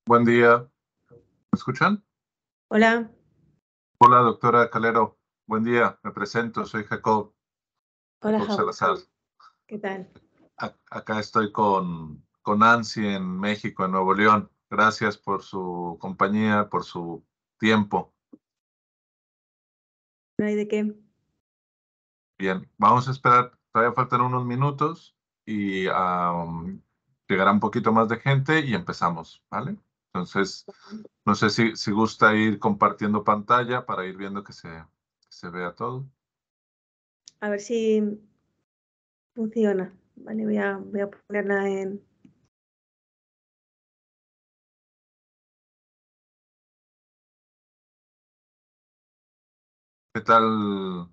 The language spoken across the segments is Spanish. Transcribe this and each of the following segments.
Buen día. ¿Me escuchan? Hola. Hola, doctora Calero. Buen día. Me presento. Soy Jacob Hola, Jacob. Salazar. ¿Qué tal? Acá estoy con Nancy en México, en Nuevo León. Gracias por su compañía, por su tiempo. ¿No hay de qué? Bien, vamos a esperar. Todavía faltan unos minutos y llegará un poquito más de gente y empezamos, ¿vale? Entonces, no sé si gusta ir compartiendo pantalla para ir viendo que se vea todo. A ver si funciona. Vale, voy a ponerla en... ¿Qué tal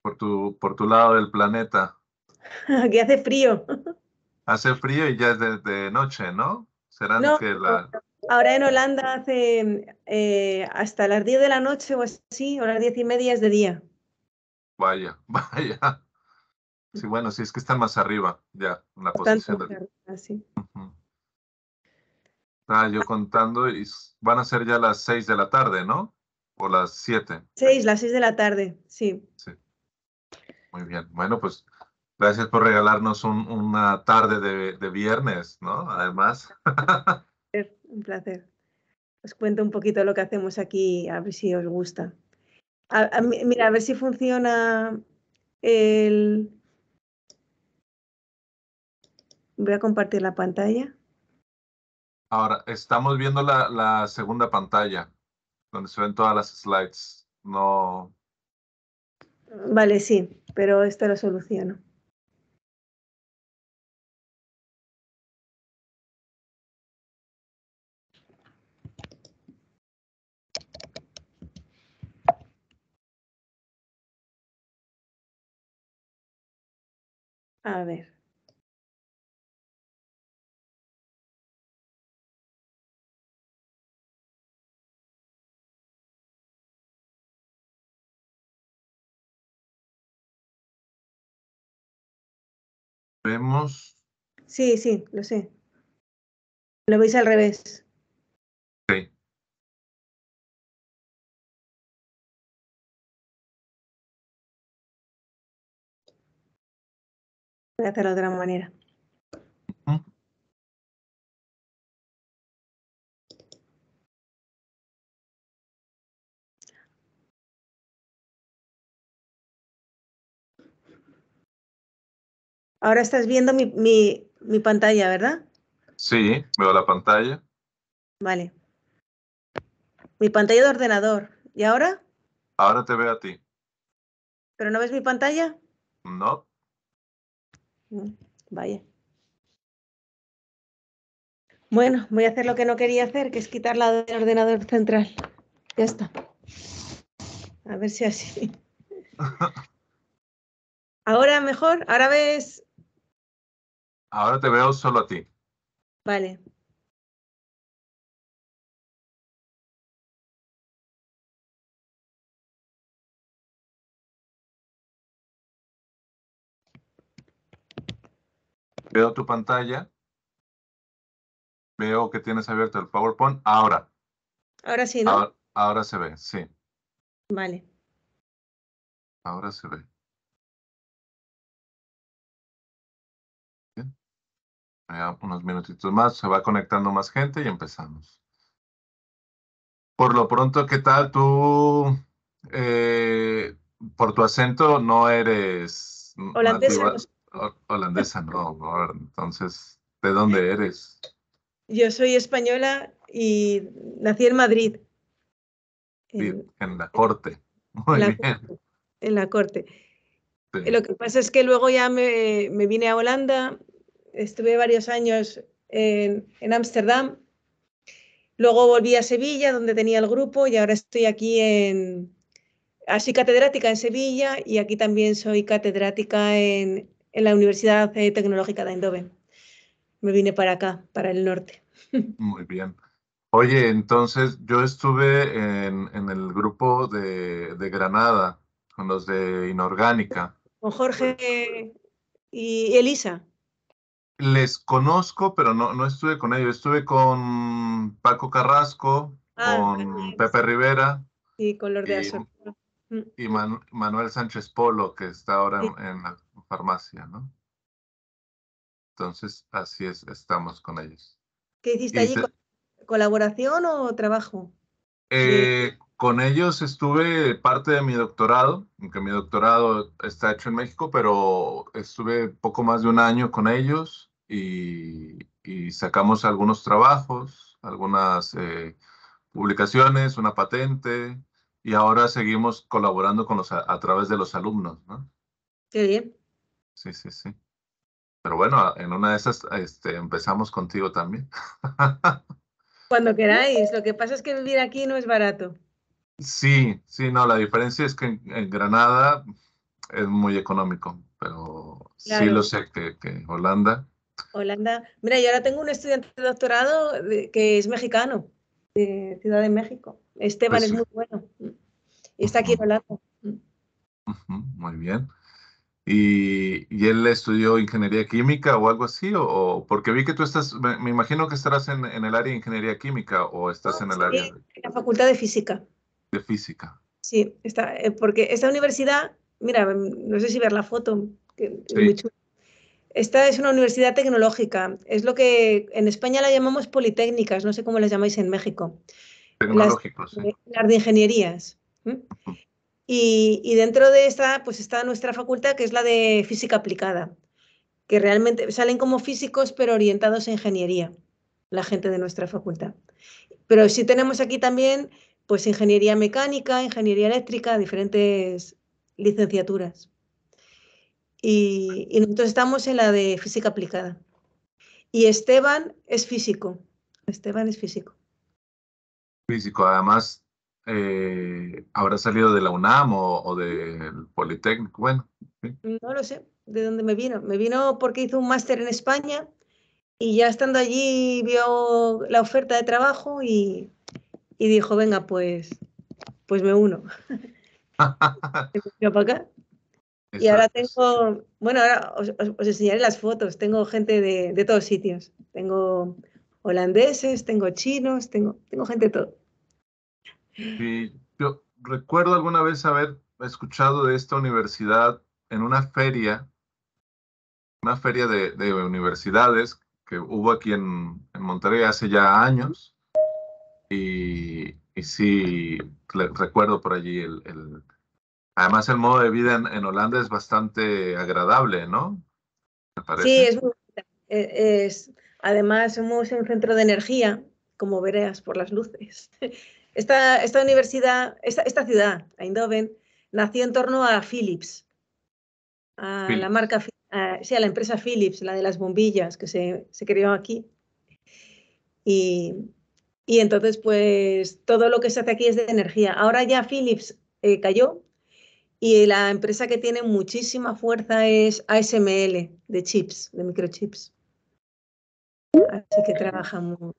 por tu lado del planeta? Aquí hace frío. Hace frío y ya es de noche, ¿no? Serán No, que ahora en Holanda hace hasta las 10 de la noche o así, o las 10:30 es de día. Vaya, vaya. Sí, bueno, sí, es que están más arriba, ya, en la Tanto posición del... así. Ujú. Estaba yo contando y van a ser ya las 6 de la tarde, ¿no? O las 7. Las 6 de la tarde, sí. Sí, muy bien. Bueno, pues gracias por regalarnos una tarde de viernes, ¿no? Además. Un placer. Os cuento un poquito lo que hacemos aquí, a ver si os gusta. Mira, a ver si funciona el... Voy a compartir la pantalla. Ahora, estamos viendo la segunda pantalla, donde se ven todas las slides. No. Vale, sí, pero esto lo soluciono. A ver. Vemos. Sí, sí, lo sé. Lo veis al revés. Sí. Voy a hacerlo de otra manera. Ujú. Ahora estás viendo mi pantalla, ¿verdad? Sí, veo la pantalla. Vale. Mi pantalla de ordenador. ¿Y ahora? Ahora te veo a ti. ¿Pero no ves mi pantalla? No. Vaya. Bueno, voy a hacer lo que no quería hacer, que es quitarla del ordenador central. Ya está. A ver si así. Ahora mejor. Ahora ves. Ahora te veo solo a ti. Vale. Veo tu pantalla. Veo que tienes abierto el PowerPoint. Ahora. Ahora sí, ¿no? Ahora se ve, sí. Vale. Ahora se ve. Bien. Unos minutitos más. Se va conectando más gente y empezamos. Por lo pronto, ¿qué tal tú? Por tu acento no eres Holandesa no nativa soy. holandesa, no. A ver, entonces, ¿de dónde eres? Yo soy española y nací en Madrid, en, En la corte. en Muy la, bien. en la corte. Sí. Lo que pasa es que luego ya me vine a Holanda, estuve varios años en Ámsterdam, luego volví a Sevilla, donde tenía el grupo, y ahora estoy aquí soy catedrática en Sevilla y aquí también soy catedrática en la Universidad Tecnológica de Eindhoven. Me vine para acá, para el norte. Muy bien. Oye, entonces yo estuve en el grupo de Granada, con los de Inorgánica. Con Jorge y Elisa. Les conozco, pero no estuve con ellos. Estuve con Paco Carrasco, Ah, con también, Pepe Rivera sí, con los de y, Asor. Mm, y Manuel Sánchez Polo, que está ahora sí. en la farmacia, ¿no? Entonces, así es, estamos con ellos. ¿Qué hiciste Y allí? ¿Colaboración o trabajo? De... con ellos estuve parte de mi doctorado, aunque mi doctorado está hecho en México, pero estuve poco más de un año con ellos y sacamos algunos trabajos, algunas publicaciones, una patente, y ahora seguimos colaborando con a través de los alumnos, ¿no? Qué bien. Sí, sí, sí. Pero bueno, en una de esas empezamos contigo también. Cuando queráis. Lo que pasa es que vivir aquí no es barato. Sí, sí, no, la diferencia es que en Granada es muy económico, pero sí lo Claro. sé que Holanda, Holanda. Mira, yo ahora tengo un estudiante de doctorado que es mexicano, de Ciudad de México. Esteban es pues muy bueno. Y está aquí en ujú, Holanda. ujú, muy bien. ¿Y él estudió ingeniería química o algo así? Porque vi que tú estás, me imagino que estarás en el área de ingeniería química o estás en el Estoy área en la Facultad de Física. de física. Sí, está, porque esta universidad, mira, no sé si ver la foto, que es muy Sí, chula. Esta es una universidad tecnológica. Es lo que en España la llamamos politécnicas, no sé cómo las llamáis en México. Las, tecnológico, sí. las de ingenierías. ¿M? Ujú. Y dentro de esta, pues está nuestra facultad, que es la de física aplicada, que realmente salen como físicos, pero orientados a ingeniería, la gente de nuestra facultad. Pero sí tenemos aquí también, pues, ingeniería mecánica, ingeniería eléctrica, diferentes licenciaturas. Y nosotros estamos en la de física aplicada. Y Esteban es físico. Esteban es físico. Físico, además, habrá salido de la UNAM o del Politécnico, bueno, sí. No lo sé de dónde me vino. Me vino porque hizo un máster en España y ya estando allí vio la oferta de trabajo y dijo, venga, pues me uno. Yo para acá. Y Eso ahora es. tengo, bueno, ahora os enseñaré las fotos. Tengo gente de todos sitios. Tengo holandeses, tengo chinos, tengo gente de todo. Y yo recuerdo alguna vez haber escuchado de esta universidad en una feria de universidades que hubo aquí en Monterrey hace ya años. Y sí, recuerdo por allí además el modo de vida en Holanda es bastante agradable, ¿no? ¿Me Sí, parece? es muy bonita. Además, somos un centro de energía, como verás por las luces. Esta universidad, esta ciudad, Eindhoven, nació en torno a Philips, a la Philips. marca, sí, a la empresa Philips, la de las bombillas que se creó aquí. Y, y entonces, pues todo lo que se hace aquí es de energía. Ahora ya Philips cayó y la empresa que tiene muchísima fuerza es ASML, de chips, de microchips. Así que trabajamos.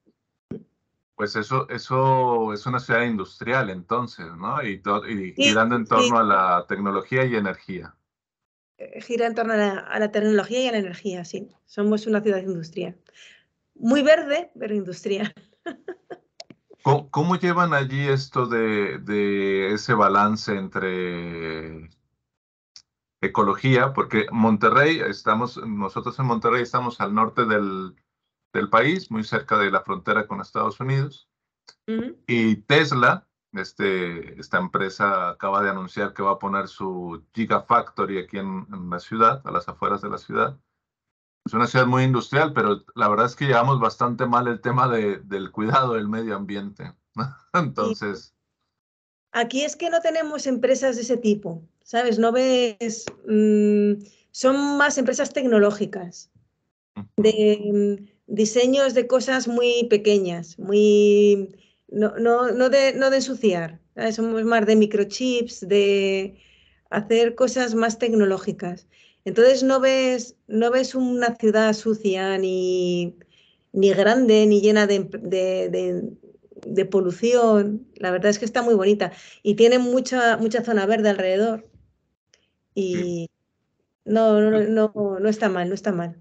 Pues eso es una ciudad industrial entonces, ¿no? Y Sí, girando en sí, torno a la tecnología y energía. gira en torno a la tecnología y a la energía, sí. Somos una ciudad industrial. Muy verde, pero industrial. ¿Cómo llevan allí esto de ese balance entre ecología? Porque nosotros en Monterrey estamos al norte del país, muy cerca de la frontera con Estados Unidos. Ujú. Y Tesla, esta empresa acaba de anunciar que va a poner su Gigafactory aquí en la ciudad, a las afueras de la ciudad. Es una ciudad muy industrial, pero la verdad es que llevamos bastante mal el tema del cuidado del medio ambiente. Y Entonces, aquí es que no tenemos empresas de ese tipo, ¿sabes? No ves, son más empresas tecnológicas, ujú, de diseños de cosas muy pequeñas, muy, no de ensuciar, ¿sabes? Somos más de microchips, de hacer cosas más tecnológicas. Entonces no ves una ciudad sucia ni grande ni llena de polución. La verdad es que está muy bonita y tiene mucha zona verde alrededor sí. y no está mal, no está mal.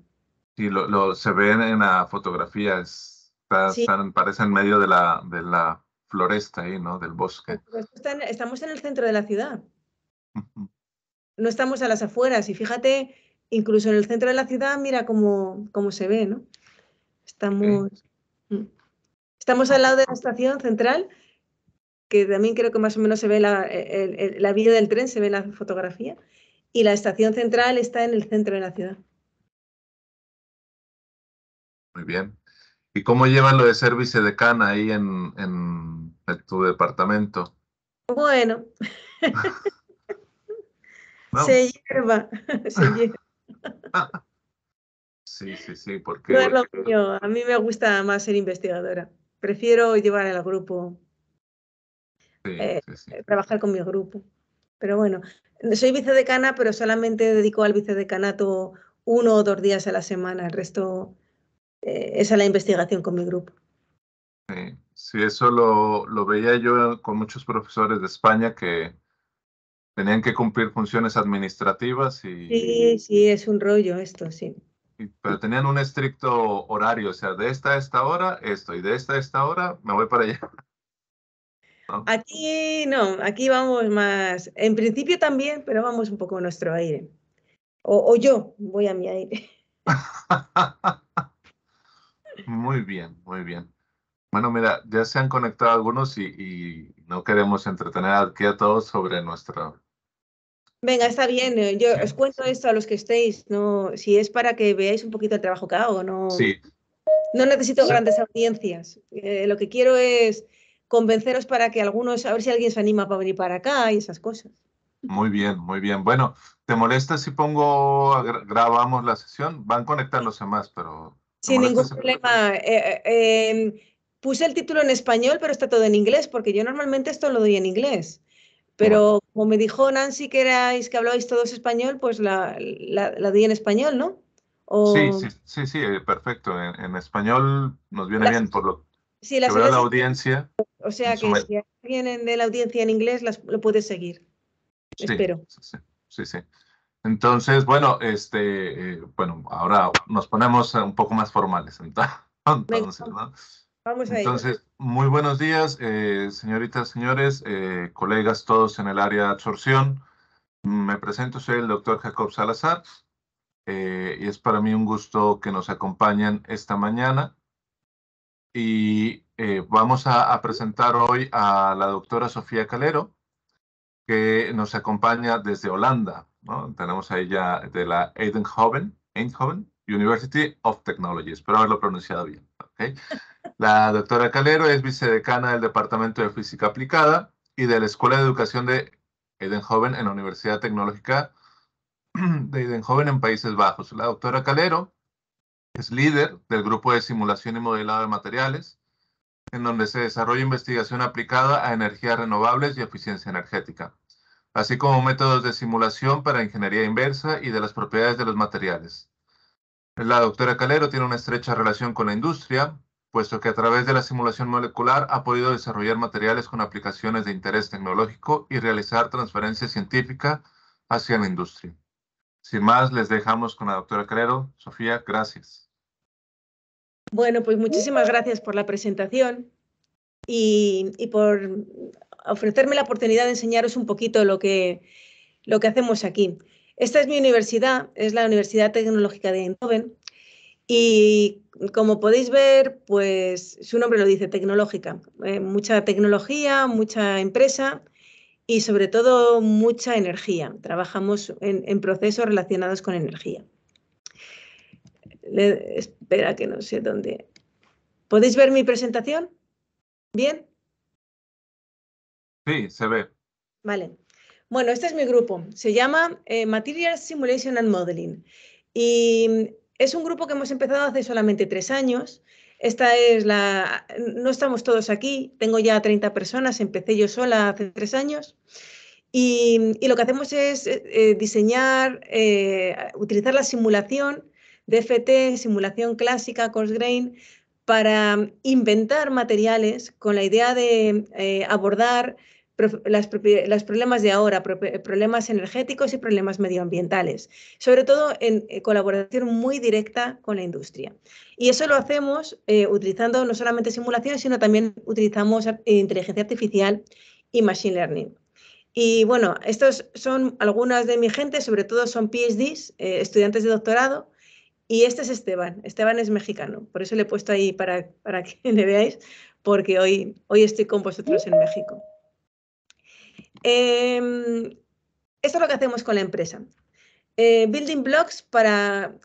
Sí, se ven en la fotografía, Sí, parece en medio de la floresta ahí, ¿no? Del bosque. pero estamos en el centro de la ciudad, Ujú. no estamos a las afueras y fíjate, incluso en el centro de la ciudad, mira cómo se ve, ¿no? Sí, Estamos, mm, estamos no, al lado de la estación central, que también creo que más o menos se ve la vía del tren, se ve la fotografía, y la estación central está en el centro de la ciudad. muy bien. ¿Y cómo llevan lo de ser vicedecana ahí en tu departamento? Bueno, No. se lleva, se lleva. Sí, sí, sí, No es porque lo mío, a mí me gusta más ser investigadora. Prefiero llevar al grupo, sí, eh, sí, sí. trabajar con mi grupo. Pero bueno, soy vicedecana, pero solamente dedico al vicedecanato 1 o 2 días a la semana. El resto es a la investigación con mi grupo. Sí, sí, eso lo veía yo con muchos profesores de España que tenían que cumplir funciones administrativas Sí, sí, es un rollo esto, sí. pero tenían un estricto horario, o sea, de esta a esta hora esto y de esta a esta hora me voy para allá, ¿no? Aquí no, aquí vamos más, en principio también, pero vamos un poco a nuestro aire. O yo voy a mi aire. Muy bien, muy bien. Bueno, mira, ya se han conectado algunos y no queremos entretener aquí a todos sobre nuestra... Venga, está bien. Yo Sí, os cuento esto a los que estéis, no, si es para que veáis un poquito el trabajo que hago, no, sí, no necesito sí, grandes audiencias. Lo que quiero es convenceros para que algunos, a ver si alguien se anima para venir para acá y esas cosas. muy bien, muy bien. Bueno, ¿te molesta si grabamos la sesión? Van a conectar los demás, pero ¿te Sin molesta ningún si... problema. Puse el título en español, pero está todo en inglés, porque yo normalmente esto lo doy en inglés. Bien. Pero como me dijo Nancy que hablabais todos español, pues la di en español, ¿no? Sí, O sí, sí, sí, perfecto. En español nos viene las, bien por lo sí, que las veo la salas, audiencia. o En sea su que si alguien de la audiencia en inglés lo puede seguir, Sí, espero. sí, sí, sí, sí. Entonces, bueno, bueno, ahora nos ponemos un poco más formales, Venga, entonces, ¿no? vamos a ello. Entonces, muy buenos días, señoritas, señores, colegas todos en el área de absorción. Me presento, soy el doctor Jacob Salazar, y es para mí un gusto que nos acompañen esta mañana. Y vamos a presentar hoy a la doctora Sofía Calero, que nos acompaña desde Holanda, ¿no? Tenemos a ella de la Eindhoven University of Technology, espero haberlo pronunciado bien, ¿ok? La doctora Calero es vicedecana del Departamento de Física Aplicada y de la Escuela de Educación de Eindhoven en la Universidad Tecnológica de Eindhoven en Países Bajos. La doctora Calero es líder del grupo de simulación y modelado de materiales, en donde se desarrolla investigación aplicada a energías renovables y eficiencia energética, así como métodos de simulación para ingeniería inversa y de las propiedades de los materiales. La doctora Calero tiene una estrecha relación con la industria, puesto que a través de la simulación molecular ha podido desarrollar materiales con aplicaciones de interés tecnológico y realizar transferencia científica hacia la industria. Sin más, les dejamos con la doctora Calero. Sofía, gracias. Bueno, pues muchísimas gracias por la presentación y por ofrecerme la oportunidad de enseñaros un poquito lo que hacemos aquí. Esta es mi universidad, es la Universidad Tecnológica de Eindhoven y como podéis ver, pues su nombre lo dice, tecnológica. Mucha tecnología, mucha empresa y sobre todo mucha energía. Trabajamos en procesos relacionados con energía. Espera que no sé dónde. ¿Podéis ver mi presentación? ¿Bien? Sí, se ve. Vale. Bueno, este es mi grupo. Se llama Materials Simulation and Modeling. Y es un grupo que hemos empezado hace solamente 3 años. Esta es la... No estamos todos aquí. Tengo ya 30 personas. Empecé yo sola hace 3 años. Y lo que hacemos es diseñar, utilizar la simulación de DFT, simulación clásica, coarse grain, para inventar materiales con la idea de abordar los problemas de ahora, problemas energéticos y problemas medioambientales, sobre todo en colaboración muy directa con la industria. Y eso lo hacemos utilizando no solamente simulaciones, sino también utilizamos inteligencia artificial y machine learning. Y bueno, estos son algunas de mi gente, sobre todo son PhDs, estudiantes de doctorado, y este es Esteban. Esteban es mexicano, por eso le he puesto ahí para que le veáis, porque hoy estoy con vosotros en México. Esto es lo que hacemos con la empresa. Building blocks para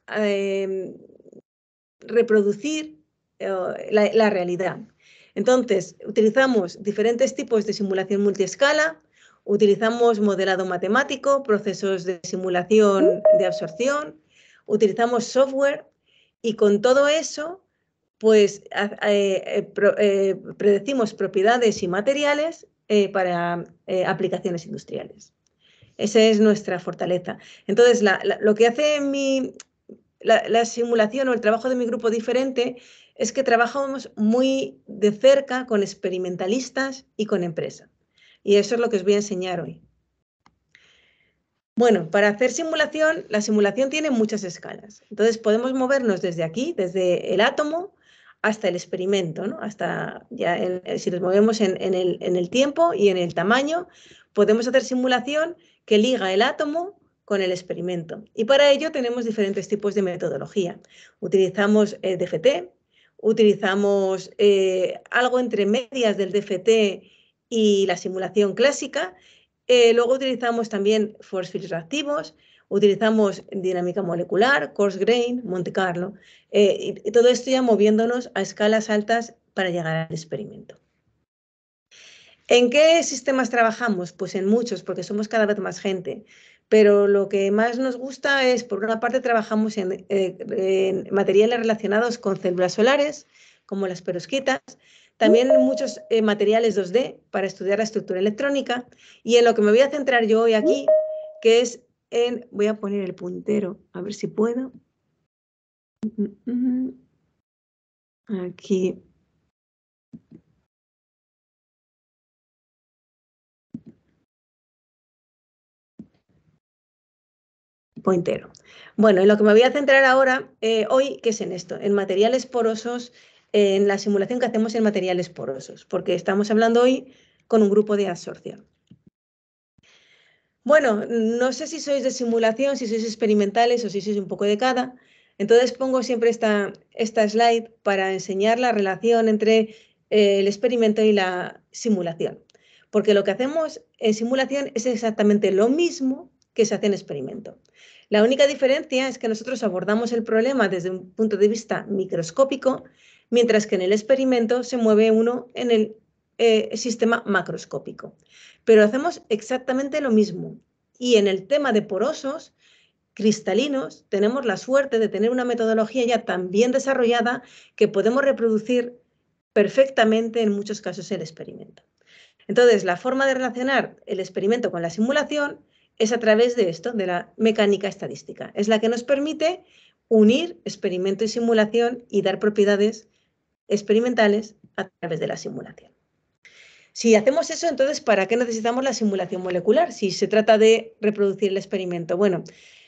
reproducir la realidad. Entonces, utilizamos diferentes tipos de simulación multiescala, utilizamos modelado matemático, procesos de simulación de absorción, utilizamos software y con todo eso, pues predecimos propiedades y materiales para aplicaciones industriales. Esa es nuestra fortaleza. Entonces, lo que hace la simulación o el trabajo de mi grupo diferente es que trabajamos muy de cerca con experimentalistas y con empresa. Y eso es lo que os voy a enseñar hoy. Bueno, para hacer simulación, la simulación tiene muchas escalas. Entonces podemos movernos desde aquí, desde el átomo, hasta el experimento, ¿no? Hasta ya si nos movemos en el tiempo y en el tamaño, podemos hacer simulación que liga el átomo con el experimento. Y para ello tenemos diferentes tipos de metodología. Utilizamos el DFT, utilizamos algo entre medias del DFT y la simulación clásica. Luego utilizamos también force fields reactivos, utilizamos dinámica molecular, coarse grain, Monte Carlo, y todo esto ya moviéndonos a escalas altas para llegar al experimento. ¿En qué sistemas trabajamos? Pues en muchos, porque somos cada vez más gente. Pero lo que más nos gusta es, por una parte, trabajamos en materiales relacionados con células solares, como las perovskitas, también en muchos materiales 2D para estudiar la estructura electrónica, y en lo que me voy a centrar yo hoy aquí, que es voy a poner el puntero, a ver si puedo. Aquí. Pointero. Bueno, en lo que me voy a centrar ahora, hoy, ¿qué es en esto? En materiales porosos, en la simulación que hacemos en materiales porosos, porque estamos hablando hoy con un grupo de absorción. Bueno, no sé si sois de simulación, si sois experimentales o si sois un poco de cada. Entonces pongo siempre esta slide para enseñar la relación entre el experimento y la simulación. Porque lo que hacemos en simulación es exactamente lo mismo que se hace en experimento. La única diferencia es que nosotros abordamos el problema desde un punto de vista microscópico, mientras que en el experimento se mueve uno en el sistema macroscópico. Pero hacemos exactamente lo mismo. Y en el tema de porosos cristalinos, tenemos la suerte de tener una metodología ya tan bien desarrollada que podemos reproducir perfectamente en muchos casos el experimento. Entonces, la forma de relacionar el experimento con la simulación es a través de esto, de la mecánica estadística. Es la que nos permite unir experimento y simulación y dar propiedades experimentales a través de la simulación. Si hacemos eso, entonces, ¿para qué necesitamos la simulación molecular? Si se trata de reproducir el experimento. Bueno,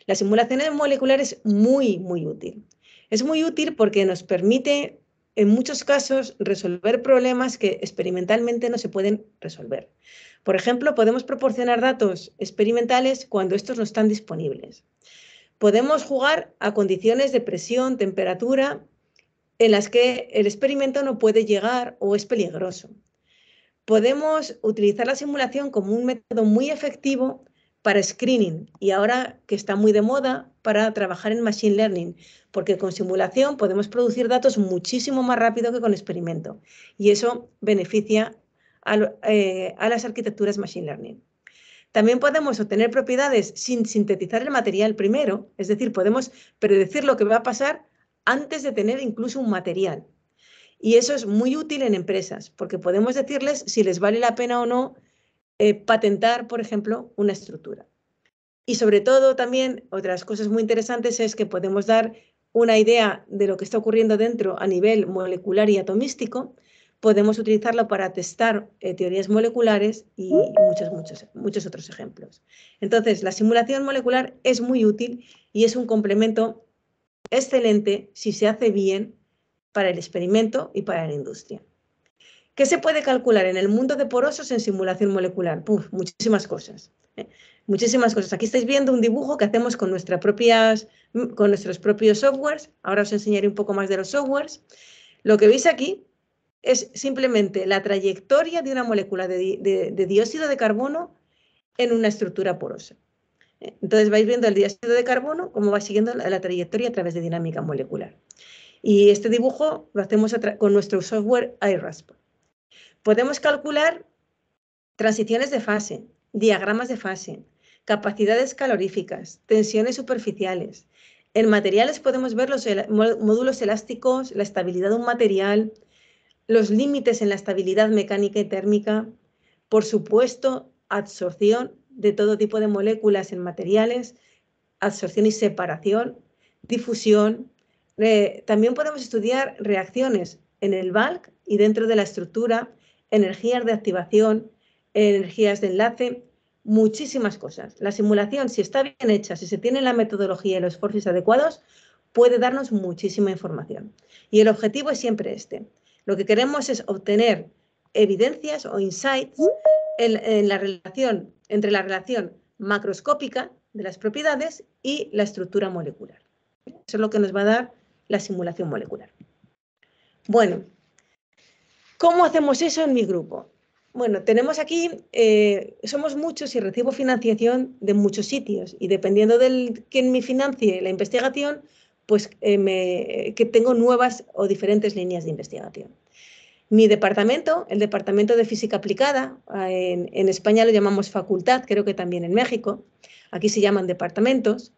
la simulación molecular es muy, muy útil. Es muy útil porque nos permite, en muchos casos, resolver problemas que experimentalmente no se pueden resolver. Por ejemplo, podemos proporcionar datos experimentales cuando estos no están disponibles. Podemos jugar a condiciones de presión, temperatura, en las que el experimento no puede llegar o es peligroso. Podemos utilizar la simulación como un método muy efectivo para screening y ahora que está muy de moda para trabajar en machine learning, porque con simulación podemos producir datos muchísimo más rápido que con experimento y eso beneficia a las arquitecturas machine learning. También podemos obtener propiedades sin sintetizar el material primero, es decir, podemos predecir lo que va a pasar antes de tener incluso un material. Y eso es muy útil en empresas, porque podemos decirles si les vale la pena o no patentar, por ejemplo, una estructura. Y sobre todo también, otras cosas muy interesantes es que podemos dar una idea de lo que está ocurriendo dentro a nivel molecular y atomístico, podemos utilizarlo para testar teorías moleculares y muchos otros ejemplos. Entonces, la simulación molecular es muy útil y es un complemento excelente si se hace bien para el experimento y para la industria. ¿Qué se puede calcular en el mundo de porosos en simulación molecular? Muchísimas cosas. Muchísimas cosas. Aquí estáis viendo un dibujo que hacemos con nuestros propios softwares. Ahora os enseñaré un poco más de los softwares. Lo que veis aquí es simplemente la trayectoria de una molécula de dióxido de carbono en una estructura porosa. Entonces vais viendo el dióxido de carbono, cómo va siguiendo la trayectoria a través de dinámica molecular. Y este dibujo lo hacemos con nuestro software iRASP. Podemos calcular transiciones de fase, diagramas de fase, capacidades caloríficas, tensiones superficiales. En materiales podemos ver los módulos elásticos, la estabilidad de un material, los límites en la estabilidad mecánica y térmica, por supuesto, absorción de todo tipo de moléculas en materiales, absorción y separación, difusión. También podemos estudiar reacciones en el bulk y dentro de la estructura, energías de activación, energías de enlace, muchísimas cosas. La simulación, si está bien hecha, si se tiene la metodología y los esfuerzos adecuados, puede darnos muchísima información. Y el objetivo es siempre este. Lo que queremos es obtener evidencias o insights entre la relación macroscópica de las propiedades y la estructura molecular. Eso es lo que nos va a dar la simulación molecular. Bueno, ¿cómo hacemos eso en mi grupo? Bueno, tenemos aquí, somos muchos y recibo financiación de muchos sitios y dependiendo de quién me financie la investigación, pues que tengo nuevas o diferentes líneas de investigación. Mi departamento, el Departamento de Física Aplicada, en España lo llamamos facultad, creo que también en México, aquí se llaman departamentos,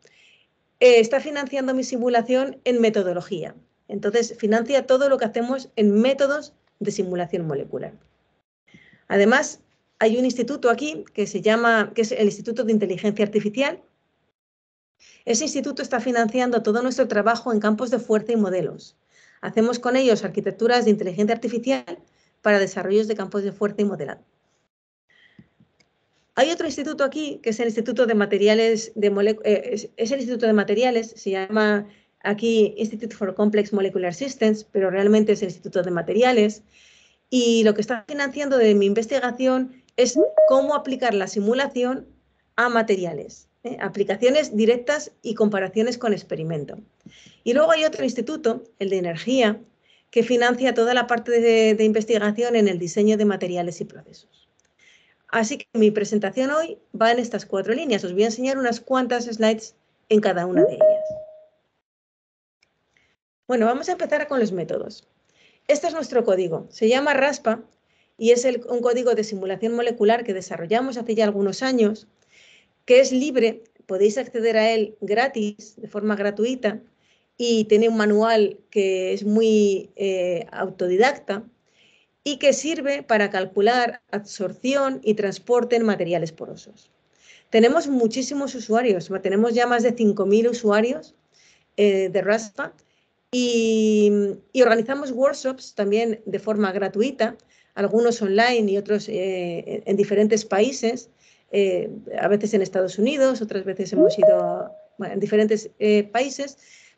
está financiando mi simulación en metodología. Entonces, financia todo lo que hacemos en métodos de simulación molecular. Además, hay un instituto aquí que es el Instituto de Inteligencia Artificial. Ese instituto está financiando todo nuestro trabajo en campos de fuerza y modelos. Hacemos con ellos arquitecturas de inteligencia artificial para desarrollos de campos de fuerza y modelado. Hay otro instituto aquí, que es el Instituto de Materiales, es el Instituto de Materiales, se llama aquí Institute for Complex Molecular Systems, pero realmente es el Instituto de Materiales. Y lo que está financiando de mi investigación es cómo aplicar la simulación a materiales, aplicaciones directas y comparaciones con experimento. Y luego hay otro instituto, el de energía, que financia toda la parte de investigación en el diseño de materiales y procesos. Así que mi presentación hoy va en estas 4 líneas. Os voy a enseñar unas cuantas slides en cada una de ellas. Bueno, vamos a empezar con los métodos. Este es nuestro código. Se llama RASPA y es un código de simulación molecular que desarrollamos hace ya algunos años, que es libre, podéis acceder a él gratis, de forma gratuita, y tiene un manual que es muy autodidacta y que sirve para calcular absorción y transporte en materiales porosos. Tenemos muchísimos usuarios, tenemos ya más de 5.000 usuarios de RASPA y organizamos workshops también de forma gratuita, algunos online y otros en diferentes países, a veces en Estados Unidos, otras veces hemos ido en diferentes países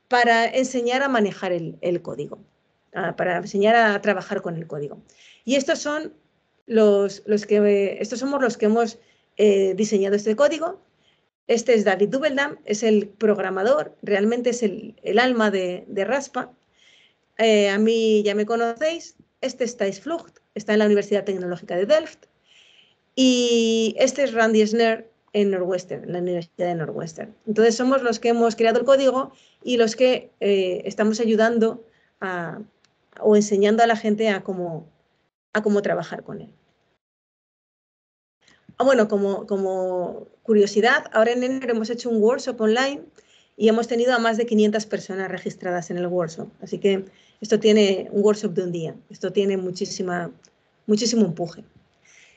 para enseñar a manejar el código, para enseñar a trabajar con el código. Y estos son estos somos los que hemos diseñado este código. Este es David Dubeldam, es el programador, realmente es el alma de RASPA. A mí ya me conocéis. Este es Thijs Vlucht, está en la Universidad Tecnológica de Delft. Y este es Randy Sner en Northwestern, en la Universidad de Northwestern. Entonces somos los que hemos creado el código y los que estamos ayudando o enseñando a la gente a cómo trabajar con él. Bueno, como curiosidad, ahora en enero hemos hecho un workshop online y hemos tenido a más de 500 personas registradas en el workshop. Así que esto tiene un workshop de un día. Esto tiene muchísimo empuje.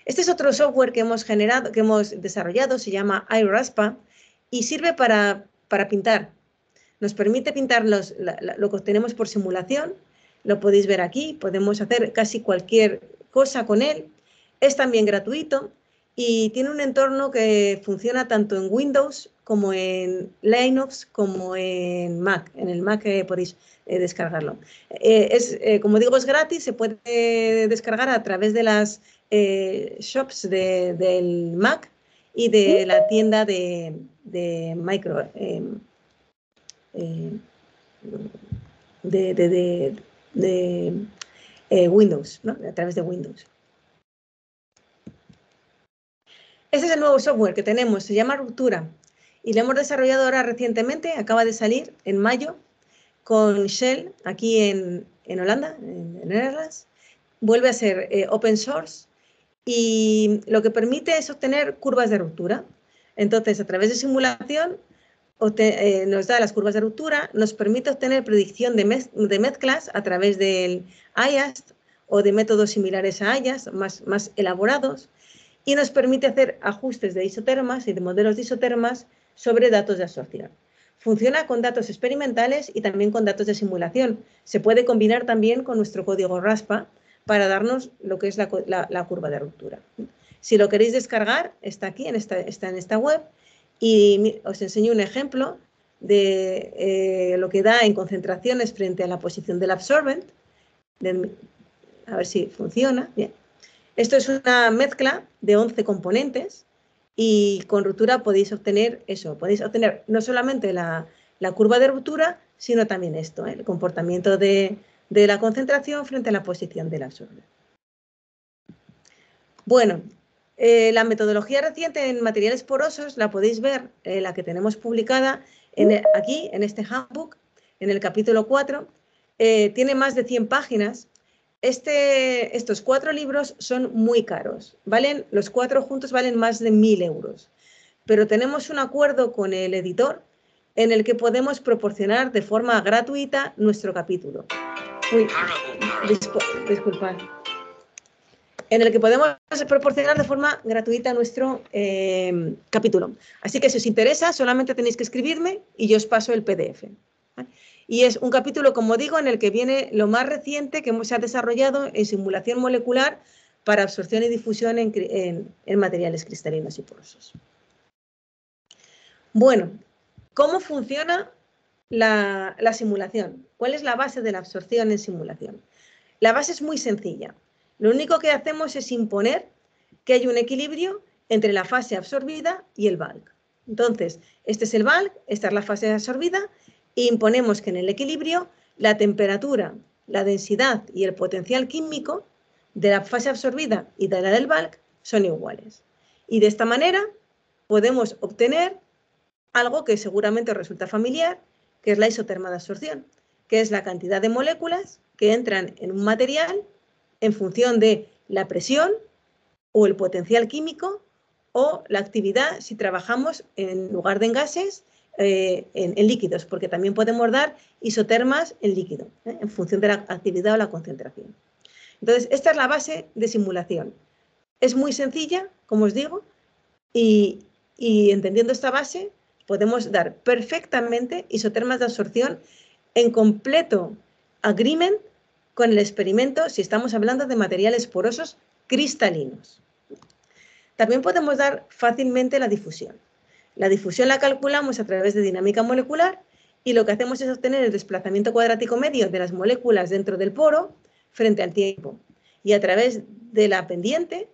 Este es otro software que hemos desarrollado, se llama iRASPA y sirve para pintar. Nos permite pintar lo que obtenemos por simulación, lo podéis ver aquí, podemos hacer casi cualquier cosa con él. Es también gratuito y tiene un entorno que funciona tanto en Windows como en Linux como en Mac. En el Mac podéis descargarlo. Como digo, es gratis, se puede descargar a través de las shops del Mac y de la tienda de Micro. Windows, ¿no? A través de Windows. Este es el nuevo software que tenemos, se llama Ruptura y lo hemos desarrollado ahora recientemente, acaba de salir en mayo con Shell aquí en Holanda, en Netherlands. Vuelve a ser open source y lo que permite es obtener curvas de ruptura. Entonces, a través de simulación nos da las curvas de ruptura, nos permite obtener predicción de mezclas a través del IAST o de métodos similares a IAST, más elaborados, y nos permite hacer ajustes de isotermas y de modelos de isotermas sobre datos de absorción. Funciona con datos experimentales y también con datos de simulación. Se puede combinar también con nuestro código RASPA para darnos lo que es la curva de ruptura. Si lo queréis descargar, está aquí, está en esta web, y os enseño un ejemplo de lo que da en concentraciones frente a la posición del absorbent. A ver si funciona. Bien. Esto es una mezcla de 11 componentes y con ruptura podéis obtener eso. Podéis obtener no solamente la curva de ruptura, sino también esto, el comportamiento de la concentración frente a la posición del absorbente. Bueno, la metodología reciente en materiales porosos la podéis ver, la que tenemos publicada aquí, en este handbook, en el capítulo 4. Tiene más de 100 páginas. Estos 4 libros son muy caros. Los 4 juntos valen más de 1.000 euros. Pero tenemos un acuerdo con el editor en el que podemos proporcionar de forma gratuita nuestro capítulo. Uy, disculpad. En el que podemos proporcionar de forma gratuita nuestro capítulo. Así que si os interesa, solamente tenéis que escribirme y yo os paso el PDF. Y es un capítulo, como digo, en el que viene lo más reciente que se ha desarrollado en simulación molecular para absorción y difusión en materiales cristalinos y porosos. Bueno, ¿cómo funciona la simulación? ¿Cuál es la base de la absorción en simulación? La base es muy sencilla. Lo único que hacemos es imponer que hay un equilibrio entre la fase absorbida y el bulk. Entonces, este es el bulk, esta es la fase absorbida, e imponemos que en el equilibrio la temperatura, la densidad y el potencial químico de la fase absorbida y de la del bulk son iguales. Y de esta manera podemos obtener algo que seguramente os resulta familiar, que es la isoterma de absorción, que es la cantidad de moléculas que entran en un material en función de la presión o el potencial químico o la actividad si trabajamos en lugar de en gases, en líquidos, porque también podemos dar isotermas en líquido, en función de la actividad o la concentración. Entonces, esta es la base de simulación. Es muy sencilla, como os digo, y entendiendo esta base, podemos dar perfectamente isotermas de absorción en completo agreement con el experimento si estamos hablando de materiales porosos cristalinos. También podemos dar fácilmente la difusión. La difusión la calculamos a través de dinámica molecular y lo que hacemos es obtener el desplazamiento cuadrático medio de las moléculas dentro del poro frente al tiempo. Y a través de la pendiente,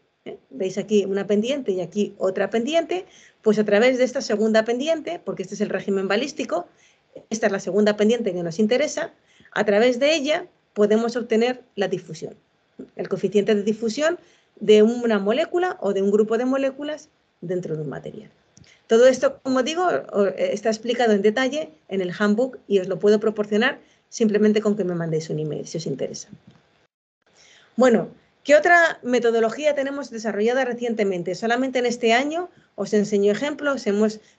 veis aquí una pendiente y aquí otra pendiente, pues a través de esta segunda pendiente, porque este es el régimen balístico, esta es la segunda pendiente que nos interesa, a través de ella podemos obtener la difusión, el coeficiente de difusión de una molécula o de un grupo de moléculas dentro de un material. Todo esto, como digo, está explicado en detalle en el handbook y os lo puedo proporcionar simplemente con que me mandéis un email si os interesa. Bueno, ¿qué otra metodología tenemos desarrollada recientemente? Solamente en este año os enseño ejemplos.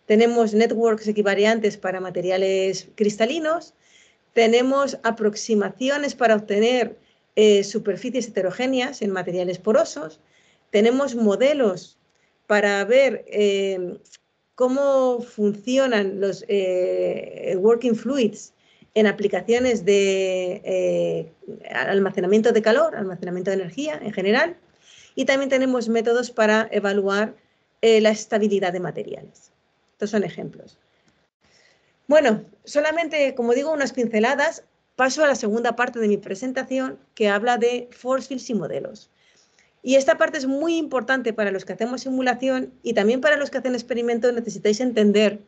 Tenemos networks equivariantes para materiales cristalinos, tenemos aproximaciones para obtener superficies heterogéneas en materiales porosos, tenemos modelos para ver cómo funcionan los working fluids en aplicaciones de almacenamiento de calor, almacenamiento de energía en general, y también tenemos métodos para evaluar la estabilidad de materiales. Estos son ejemplos. Bueno, solamente, como digo, unas pinceladas. Paso a la segunda parte de mi presentación, que habla de force fields y modelos. Y esta parte es muy importante para los que hacemos simulación y también para los que hacen experimentos. Necesitáis entender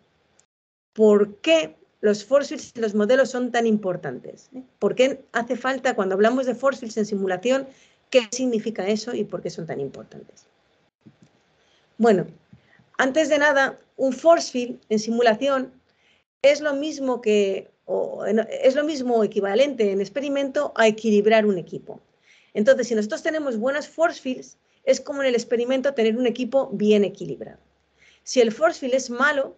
por qué los force fields y los modelos son tan importantes. ¿Por qué hace falta, cuando hablamos de force fields en simulación, qué significa eso y por qué son tan importantes? Bueno, antes de nada, un force field en simulación es lo mismo equivalente en experimento a equilibrar un equipo. Entonces, si nosotros tenemos buenos force fields, es como en el experimento tener un equipo bien equilibrado. Si el force field es malo,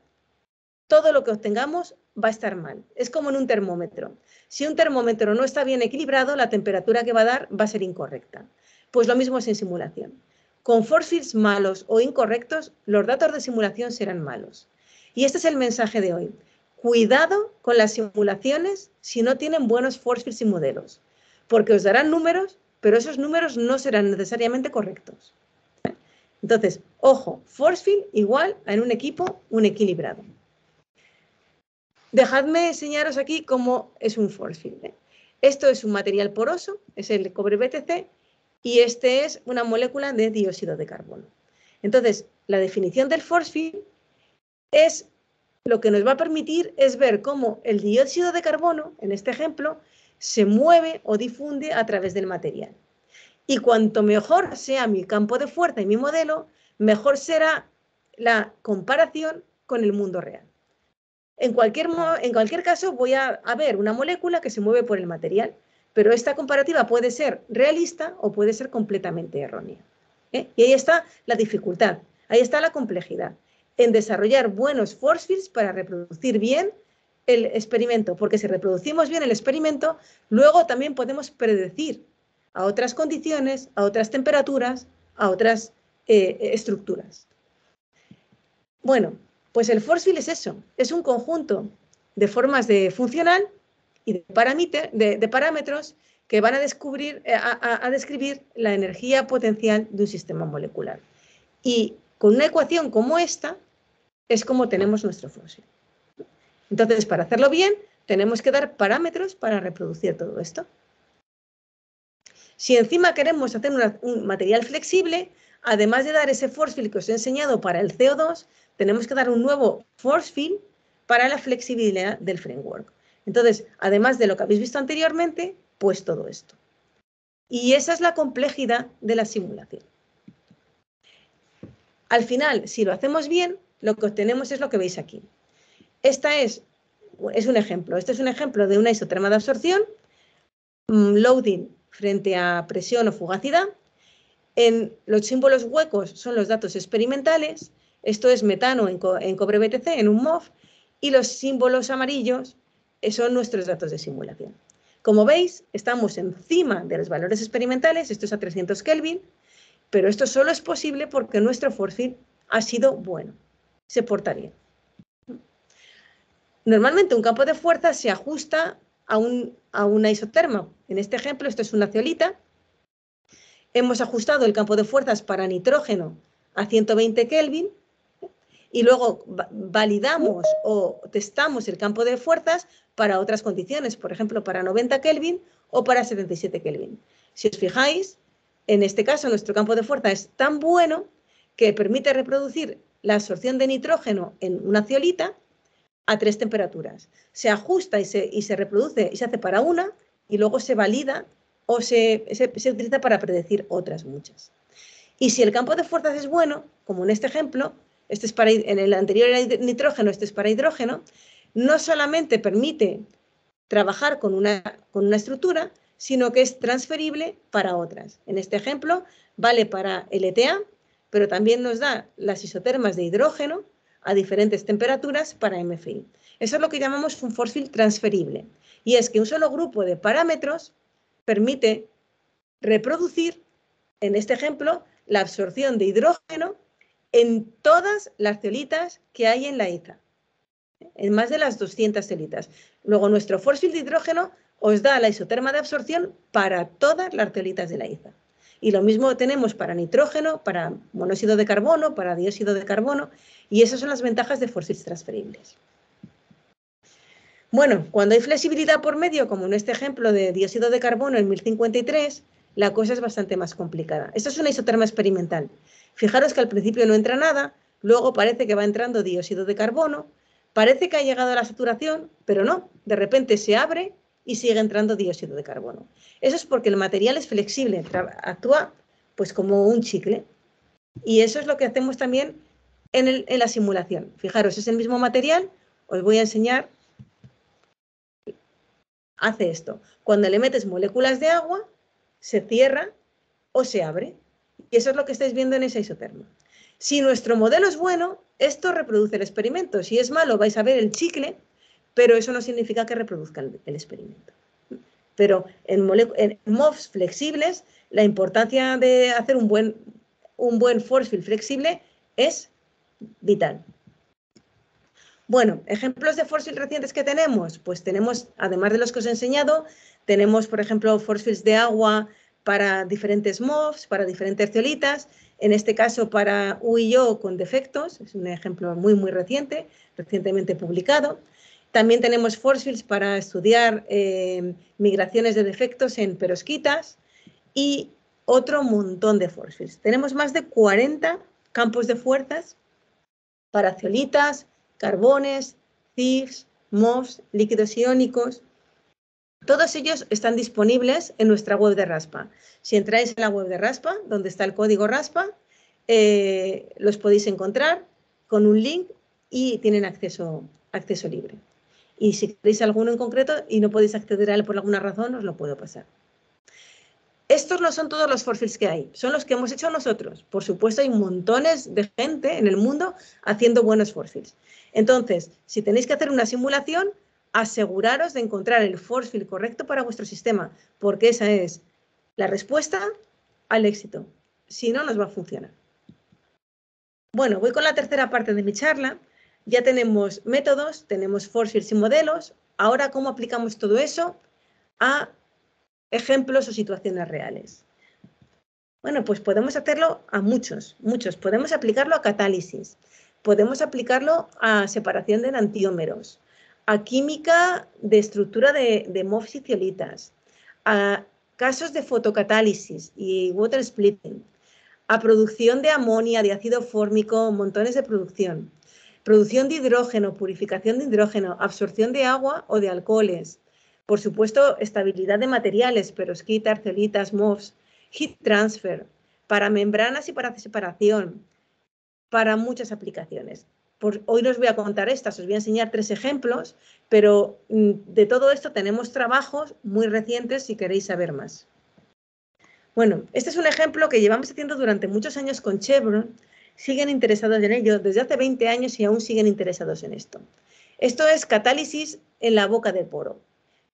todo lo que obtengamos va a estar mal. Es como en un termómetro. Si un termómetro no está bien equilibrado, la temperatura que va a dar va a ser incorrecta. Pues lo mismo es en simulación. Con force fields malos o incorrectos, los datos de simulación serán malos. Y este es el mensaje de hoy. Cuidado con las simulaciones si no tienen buenos force fields y modelos, porque os darán números, pero esos números no serán necesariamente correctos. Entonces, ojo, force field igual a en un equipo un equilibrado. Dejadme enseñaros aquí cómo es un force field. Esto es un material poroso, es el cobre BTC, y este es una molécula de dióxido de carbono. Entonces, la definición del force field es lo que nos va a permitir es ver cómo el dióxido de carbono, en este ejemplo, se mueve o difunde a través del material. Y cuanto mejor sea mi campo de fuerza y mi modelo, mejor será la comparación con el mundo real. En cualquier caso, voy a ver una molécula que se mueve por el material, pero esta comparativa puede ser realista o puede ser completamente errónea. Y ahí está la dificultad, ahí está la complejidad, en desarrollar buenos force fields para reproducir bien el experimento, porque si reproducimos bien el experimento, luego también podemos predecir a otras condiciones, a otras temperaturas, a otras estructuras. Bueno, pues el force field es eso, es un conjunto de formas de funcional y de parámetros que van a describir la energía potencial de un sistema molecular. Y con una ecuación como esta es como tenemos nuestro force field. Entonces, para hacerlo bien, tenemos que dar parámetros para reproducir todo esto. Si encima queremos hacer un material flexible, además de dar ese force field que os he enseñado para el CO2, tenemos que dar un nuevo force field para la flexibilidad del framework. Entonces, además de lo que habéis visto anteriormente, pues todo esto. Y esa es la complejidad de la simulación. Al final, si lo hacemos bien, lo que obtenemos es lo que veis aquí. Esta es un ejemplo. Este es un ejemplo de una isoterma de absorción, loading frente a presión o fugacidad. En los símbolos huecos son los datos experimentales. Esto es metano en cobre BTC, en un MOF. Y los símbolos amarillos son nuestros datos de simulación. Como veis, estamos encima de los valores experimentales. Esto es a 300 Kelvin. Pero esto solo es posible porque nuestro force field ha sido bueno. Se porta bien. Normalmente un campo de fuerza se ajusta a una isoterma. En este ejemplo, esto es una zeolita. Hemos ajustado el campo de fuerzas para nitrógeno a 120 Kelvin y luego validamos o testamos el campo de fuerzas para otras condiciones, por ejemplo, para 90 Kelvin o para 77 Kelvin. Si os fijáis, en este caso nuestro campo de fuerza es tan bueno que permite reproducir la absorción de nitrógeno en una zeolita a 3 temperaturas. Se ajusta y se reproduce y se hace para una y luego se valida o se utiliza para predecir otras muchas. Y si el campo de fuerzas es bueno, como en este ejemplo, en el anterior era nitrógeno, este es para hidrógeno, no solamente permite trabajar con una estructura, sino que es transferible para otras. En este ejemplo, vale para LTA, pero también nos da las isotermas de hidrógeno a diferentes temperaturas para MFI. Eso es lo que llamamos un force field transferible. Y es que un solo grupo de parámetros permite reproducir, en este ejemplo, la absorción de hidrógeno en todas las zeolitas que hay en la ETA. en más de las 200 celitas. Luego, nuestro force field de hidrógeno os da la isoterma de absorción para todas las celitas de la IZA. Y lo mismo tenemos para nitrógeno, para monóxido de carbono, para dióxido de carbono, y esas son las ventajas de force fields transferibles. Bueno, cuando hay flexibilidad por medio, como en este ejemplo de dióxido de carbono en 1053, la cosa es bastante más complicada. Esto es una isoterma experimental. Fijaros que al principio no entra nada, luego parece que va entrando dióxido de carbono, parece que ha llegado a la saturación, pero no, de repente se abre y sigue entrando dióxido de carbono. Eso es porque el material es flexible, actúa pues como un chicle. Y eso es lo que hacemos también en la simulación. Fijaros, es el mismo material, os voy a enseñar. Hace esto. Cuando le metes moléculas de agua, se cierra o se abre. Y eso es lo que estáis viendo en esa isoterma. Si nuestro modelo es bueno, esto reproduce el experimento. Si es malo, vais a ver el chicle, pero eso no significa que reproduzca el experimento. Pero en MOFs flexibles, la importancia de hacer un buen force field flexible es vital. Bueno, ejemplos de force fields recientes que tenemos, pues tenemos, además de los que os he enseñado, tenemos, por ejemplo, force fields de agua para diferentes MOFs, para diferentes zeolitas, en este caso para U y O con defectos, es un ejemplo muy, muy reciente, recientemente publicado. También tenemos force fields para estudiar migraciones de defectos en perovskitas y otro montón de force fields. Tenemos más de 40 campos de fuerzas para zeolitas, carbones, CIFs, MOFs, líquidos iónicos. Todos ellos están disponibles en nuestra web de RASPA. Si entráis en la web de RASPA, donde está el código RASPA, los podéis encontrar con un link y tienen acceso libre. Y si queréis alguno en concreto y no podéis acceder a él por alguna razón, os lo puedo pasar. Estos no son todos los force fields que hay, son los que hemos hecho nosotros. Por supuesto, hay montones de gente en el mundo haciendo buenos force fields. Entonces, si tenéis que hacer una simulación, aseguraros de encontrar el force field correcto para vuestro sistema, porque esa es la respuesta al éxito. Si no, nos va a funcionar. Bueno, voy con la tercera parte de mi charla. Ya tenemos métodos, tenemos force fields y modelos. Ahora, ¿cómo aplicamos todo eso a ejemplos o situaciones reales? Bueno, pues podemos hacerlo a muchos. Podemos aplicarlo a catálisis, podemos aplicarlo a separación de enantiómeros, a química de estructura de MOFs y zeolitas, a casos de fotocatálisis y water splitting, a producción de amonia, de ácido fórmico, montones de producción de hidrógeno, purificación de hidrógeno, absorción de agua o de alcoholes, por supuesto, estabilidad de materiales, perovskitas, zeolitas, MOFs, heat transfer, para membranas y para separación, para muchas aplicaciones. Hoy no os voy a contar estas, os voy a enseñar 3 ejemplos, pero de todo esto tenemos trabajos muy recientes si queréis saber más. Bueno, este es un ejemplo que llevamos haciendo durante muchos años con Chevron, siguen interesados en ello desde hace 20 años y aún siguen interesados en esto. Esto es catálisis en la boca del poro.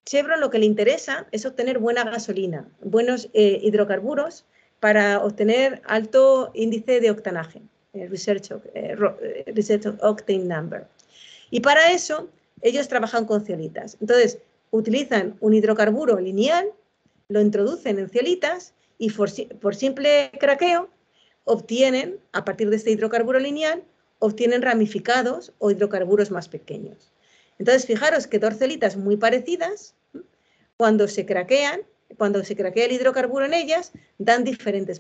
Chevron lo que le interesa es obtener buena gasolina, buenos hidrocarburos para obtener alto índice de octanaje, Research Octane Number. Y para eso ellos trabajan con zeolitas. Entonces, utilizan un hidrocarburo lineal, lo introducen en zeolitas y por simple craqueo obtienen, a partir de este hidrocarburo lineal, obtienen ramificados o hidrocarburos más pequeños. Entonces, fijaros que dos zeolitas muy parecidas, cuando se craquea el hidrocarburo en ellas, dan diferentes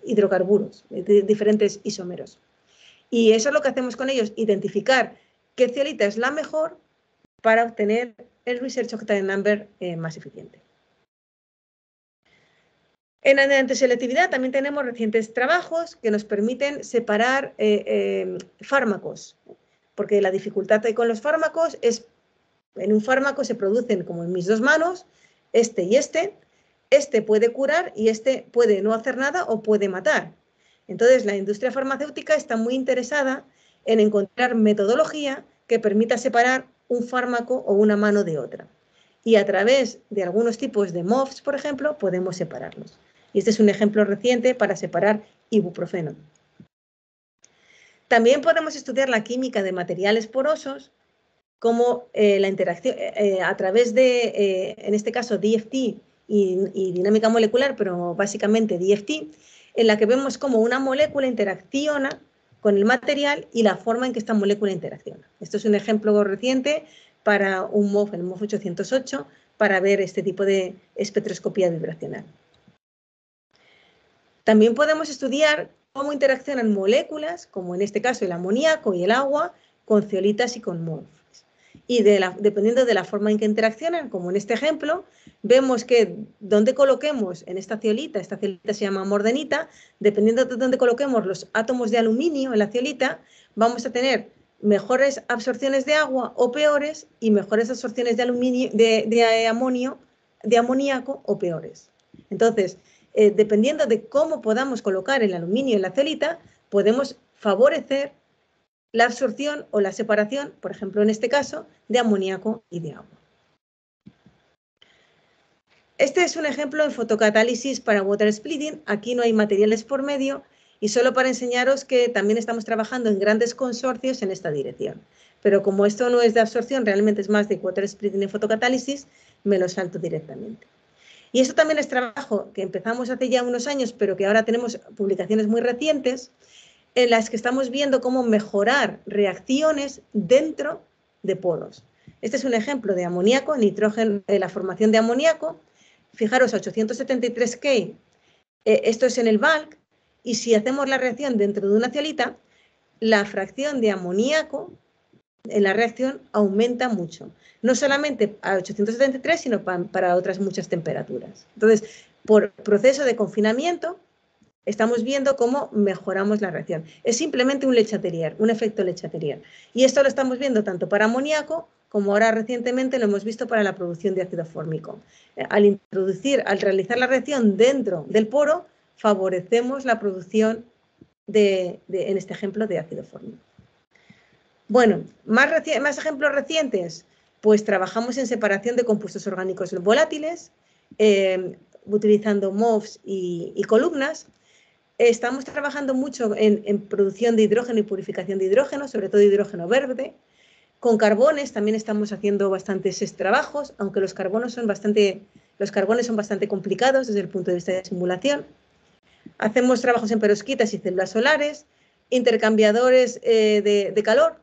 hidrocarburos, diferentes isómeros. Y eso es lo que hacemos con ellos, identificar qué zeolita es la mejor para obtener el Research Octane Number más eficiente. En antiselectividad también tenemos recientes trabajos que nos permiten separar fármacos, porque la dificultad con los fármacos es, en un fármaco se producen, como en mis dos manos, este y este puede curar y este puede no hacer nada o puede matar. Entonces, la industria farmacéutica está muy interesada en encontrar metodología que permita separar un fármaco o una mano de otra. Y a través de algunos tipos de MOFs, por ejemplo, podemos separarlos. Y este es un ejemplo reciente para separar ibuprofeno. También podemos estudiar la química de materiales porosos, como la interacción a través de, en este caso, DFT y dinámica molecular, pero básicamente DFT, en la que vemos cómo una molécula interacciona con el material y la forma en que esta molécula interacciona. Esto es un ejemplo reciente para un MOF, el MOF 808, para ver este tipo de espectroscopía vibracional. También podemos estudiar cómo interaccionan moléculas, como en este caso el amoníaco y el agua, con zeolitas y con MOFs. Y dependiendo de la forma en que interaccionan, como en este ejemplo, vemos que donde coloquemos en esta zeolita se llama mordenita, dependiendo de donde coloquemos los átomos de aluminio en la zeolita, vamos a tener mejores absorciones de agua o peores, y mejores absorciones de aluminio, de amoníaco o peores. Entonces, dependiendo de cómo podamos colocar el aluminio en la zeolita, podemos favorecer la absorción o la separación, por ejemplo, en este caso, de amoníaco y de agua. Este es un ejemplo en fotocatálisis para water splitting. Aquí no hay materiales por medio, y solo para enseñaros que también estamos trabajando en grandes consorcios en esta dirección. Pero como esto no es de absorción, realmente es más de water splitting en fotocatálisis, me lo salto directamente. Y eso también es trabajo que empezamos hace ya unos años, pero que ahora tenemos publicaciones muy recientes, en las que estamos viendo cómo mejorar reacciones dentro de poros. Este es un ejemplo de amoníaco, nitrógeno, la formación de amoníaco. Fijaros, 873 K, esto es en el bulk, y si hacemos la reacción dentro de una zeolita, la fracción de amoníaco en la reacción aumenta mucho. No solamente a 873, sino para otras muchas temperaturas. Entonces, por proceso de confinamiento, estamos viendo cómo mejoramos la reacción. Es simplemente un Le Chatelier, un efecto Le Chatelier. Y esto lo estamos viendo tanto para amoníaco como ahora recientemente lo hemos visto para la producción de ácido fórmico. Al realizar la reacción dentro del poro, favorecemos la producción en este ejemplo, de ácido fórmico. Bueno, más ejemplos recientes, pues trabajamos en separación de compuestos orgánicos volátiles, utilizando MOFs y columnas. Estamos trabajando mucho en producción de hidrógeno y purificación de hidrógeno, sobre todo hidrógeno verde. Con carbones también estamos haciendo bastantes trabajos, aunque los carbones son bastante complicados desde el punto de vista de simulación. Hacemos trabajos en perovskitas y células solares, intercambiadores de calor,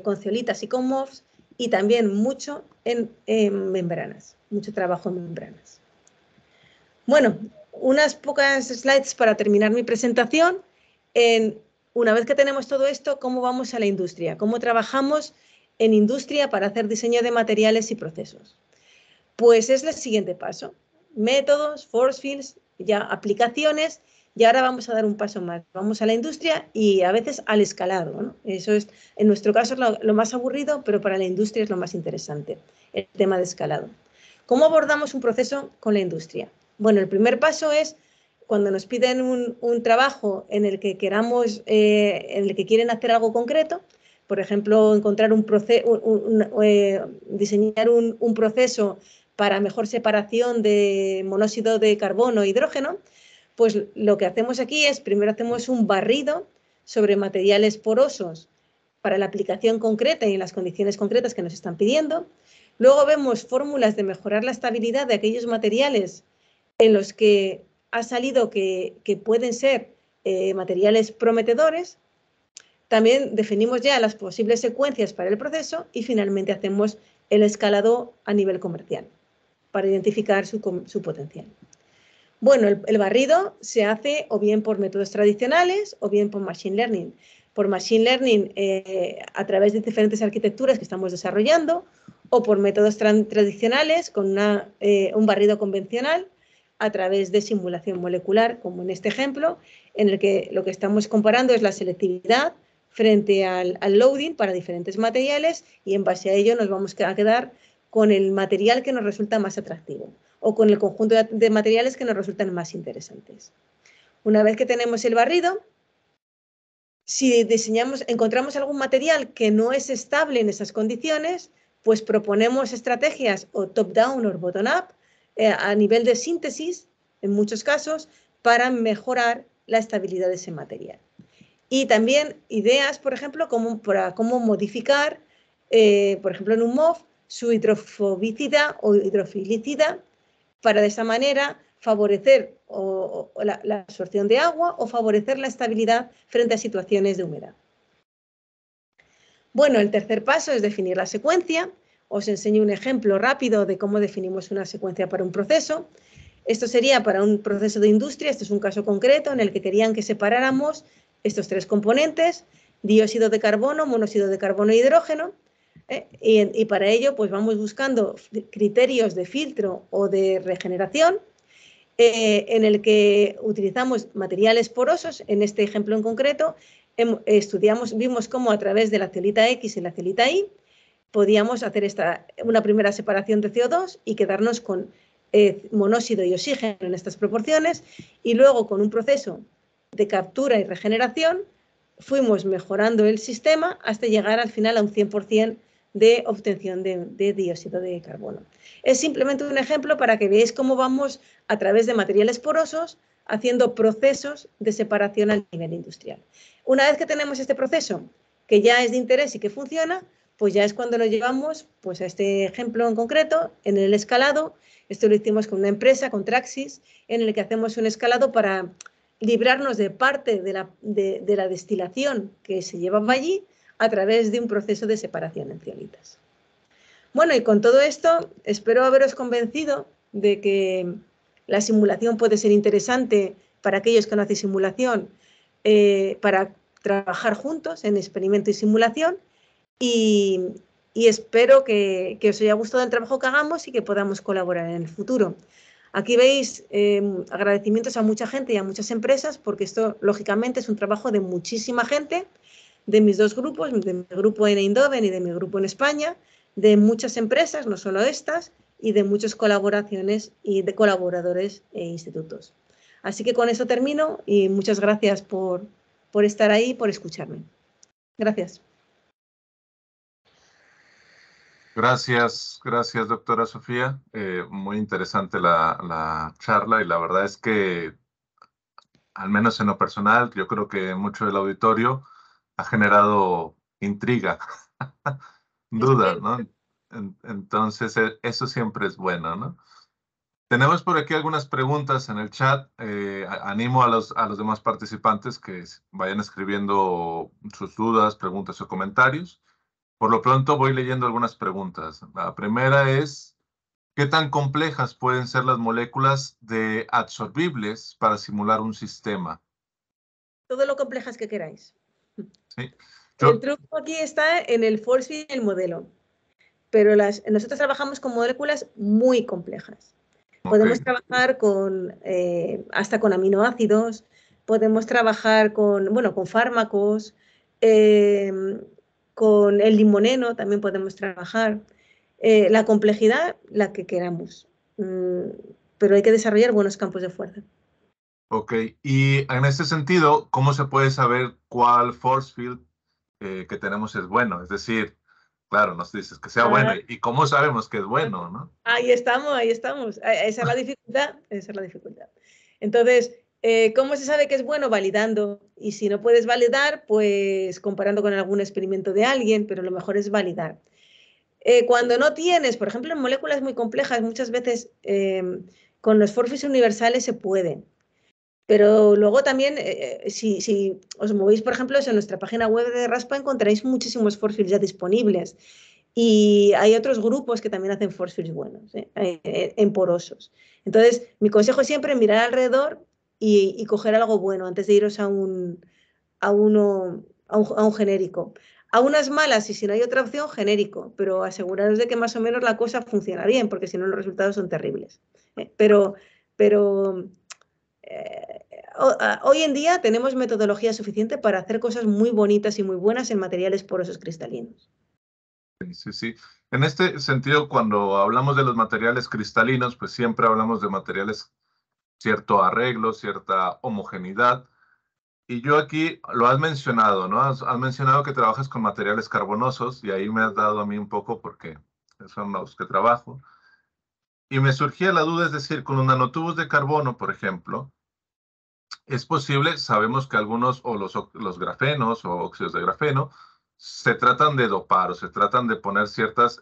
con zeolitas y con MOFs, y también mucho en membranas, mucho trabajo en membranas. Bueno, unas pocas slides para terminar mi presentación. Una vez que tenemos todo esto, ¿cómo vamos a la industria? ¿Cómo trabajamos en industria para hacer diseño de materiales y procesos? Pues es el siguiente paso. Métodos, force fields, ya aplicaciones, y ahora vamos a dar un paso más. Vamos a la industria y a veces al escalado, ¿no? Eso es, en nuestro caso, es lo más aburrido, pero para la industria es lo más interesante, el tema de escalado. ¿Cómo abordamos un proceso con la industria? Bueno, el primer paso es cuando nos piden un trabajo en el que queramos, en el que quieren hacer algo concreto, por ejemplo, diseñar un proceso para mejor separación de monóxido de carbono e hidrógeno, pues lo que hacemos aquí es, primero hacemos un barrido sobre materiales porosos para la aplicación concreta y en las condiciones concretas que nos están pidiendo. Luego vemos fórmulas de mejorar la estabilidad de aquellos materiales en los que ha salido que pueden ser materiales prometedores. También definimos ya las posibles secuencias para el proceso y finalmente hacemos el escalado a nivel comercial para identificar su potencial. Bueno, el barrido se hace o bien por métodos tradicionales o bien por Machine Learning. Por Machine Learning a través de diferentes arquitecturas que estamos desarrollando, o por métodos tradicionales con un barrido convencional a través de simulación molecular, como en este ejemplo, en el que lo que estamos comparando es la selectividad frente al loading para diferentes materiales, y en base a ello nos vamos a quedar con el material que nos resulta más atractivo o con el conjunto de materiales que nos resultan más interesantes. Una vez que tenemos el barrido, si encontramos algún material que no es estable en esas condiciones, pues proponemos estrategias o top-down o bottom-up a nivel de síntesis, en muchos casos, para mejorar la estabilidad de ese material. Y también ideas, por ejemplo, para cómo modificar, por ejemplo, en un MOF, su hidrofobicidad o hidrofilicidad para de esa manera favorecer la absorción de agua o favorecer la estabilidad frente a situaciones de humedad. Bueno, el tercer paso es definir la secuencia. Os enseño un ejemplo rápido de cómo definimos una secuencia para un proceso. Esto sería para un proceso de industria, este es un caso concreto en el que querían que separáramos estos tres componentes, dióxido de carbono, monóxido de carbono e hidrógeno, y para ello pues vamos buscando criterios de filtro o de regeneración en el que utilizamos materiales porosos, en este ejemplo en concreto, vimos cómo a través de la celita X y la celita Y podíamos hacer una primera separación de CO2 y quedarnos con monóxido y oxígeno en estas proporciones, y luego con un proceso de captura y regeneración fuimos mejorando el sistema hasta llegar al final a un 100% de obtención de dióxido de carbono. Es simplemente un ejemplo para que veáis cómo vamos a través de materiales porosos haciendo procesos de separación a nivel industrial. Una vez que tenemos este proceso que ya es de interés y que funciona, pues ya es cuando lo llevamos pues, a este ejemplo en concreto, en el escalado. Esto lo hicimos con una empresa, con Traxis, en el que hacemos un escalado para librarnos de parte de la destilación que se llevaba allí a través de un proceso de separación en zeolitas. Bueno, y con todo esto, espero haberos convencido de que la simulación puede ser interesante para aquellos que no hacen simulación, para trabajar juntos en experimento y simulación, y espero que os haya gustado el trabajo que hagamos y que podamos colaborar en el futuro. Aquí veis agradecimientos a mucha gente y a muchas empresas, porque esto, lógicamente, es un trabajo de muchísima gente, de mis dos grupos, de mi grupo en Eindhoven y de mi grupo en España, de muchas empresas, no solo estas, y de muchas colaboraciones y de colaboradores e institutos. Así que con eso termino y muchas gracias por estar ahí y por escucharme. Gracias. Gracias, gracias, doctora Sofía. Muy interesante la charla y la verdad es que, al menos en lo personal, yo creo que mucho del auditorio ha generado intriga, dudas, Espero. ¿no? Entonces, eso siempre es bueno, ¿no? Tenemos por aquí algunas preguntas en el chat. Animo a los demás participantes que vayan escribiendo sus dudas, preguntas o comentarios. Por lo pronto voy leyendo algunas preguntas. La primera es, ¿qué tan complejas pueden ser las moléculas de adsorbibles para simular un sistema? Todo lo complejas que queráis. ¿Sí? El Yo, truco aquí está en el force field y el modelo, pero nosotros trabajamos con moléculas muy complejas. ok, Podemos trabajar hasta con aminoácidos, podemos trabajar con fármacos, eh, con el limoneno también podemos trabajar. La complejidad, la que queramos, pero hay que desarrollar buenos campos de fuerza. ok. Y en este sentido, ¿cómo se puede saber cuál force field que tenemos es bueno? Es decir, claro, nos dices que sea bueno. Ah, ¿Y cómo sabemos que es bueno, no? ahí estamos, ahí estamos. Esa es la dificultad, esa es la dificultad. Entonces, ¿cómo se sabe que es bueno? Validando. Y si no puedes validar, pues comparando con algún experimento de alguien, pero lo mejor es validar. Cuando no tienes, por ejemplo, en moléculas muy complejas, muchas veces con los forfis universales se puede. Pero luego también, si os movéis, por ejemplo, en nuestra página web de Raspa encontraréis muchísimos force ya disponibles. Y hay otros grupos que también hacen force fields buenos, en porosos. Entonces, mi consejo es siempre mirar alrededor y coger algo bueno antes de iros a un genérico. A unas malas, y si no hay otra opción, genérico, pero aseguraros de que más o menos la cosa funciona bien, porque si no los resultados son terribles. Pero hoy en día tenemos metodología suficiente para hacer cosas muy bonitas y muy buenas en materiales porosos cristalinos. Sí, sí. En este sentido, cuando hablamos de los materiales cristalinos, pues siempre hablamos de materiales, cierto arreglo, cierta homogeneidad. Y yo aquí lo has mencionado, ¿no? Has mencionado que trabajas con materiales carbonosos y ahí me has dado a mí un poco porque son los que trabajo. Y me surgía la duda, es decir, con los nanotubos de carbono, por ejemplo, es posible, sabemos que algunos, o los grafenos o óxidos de grafeno, se tratan de dopar o se tratan de poner ciertas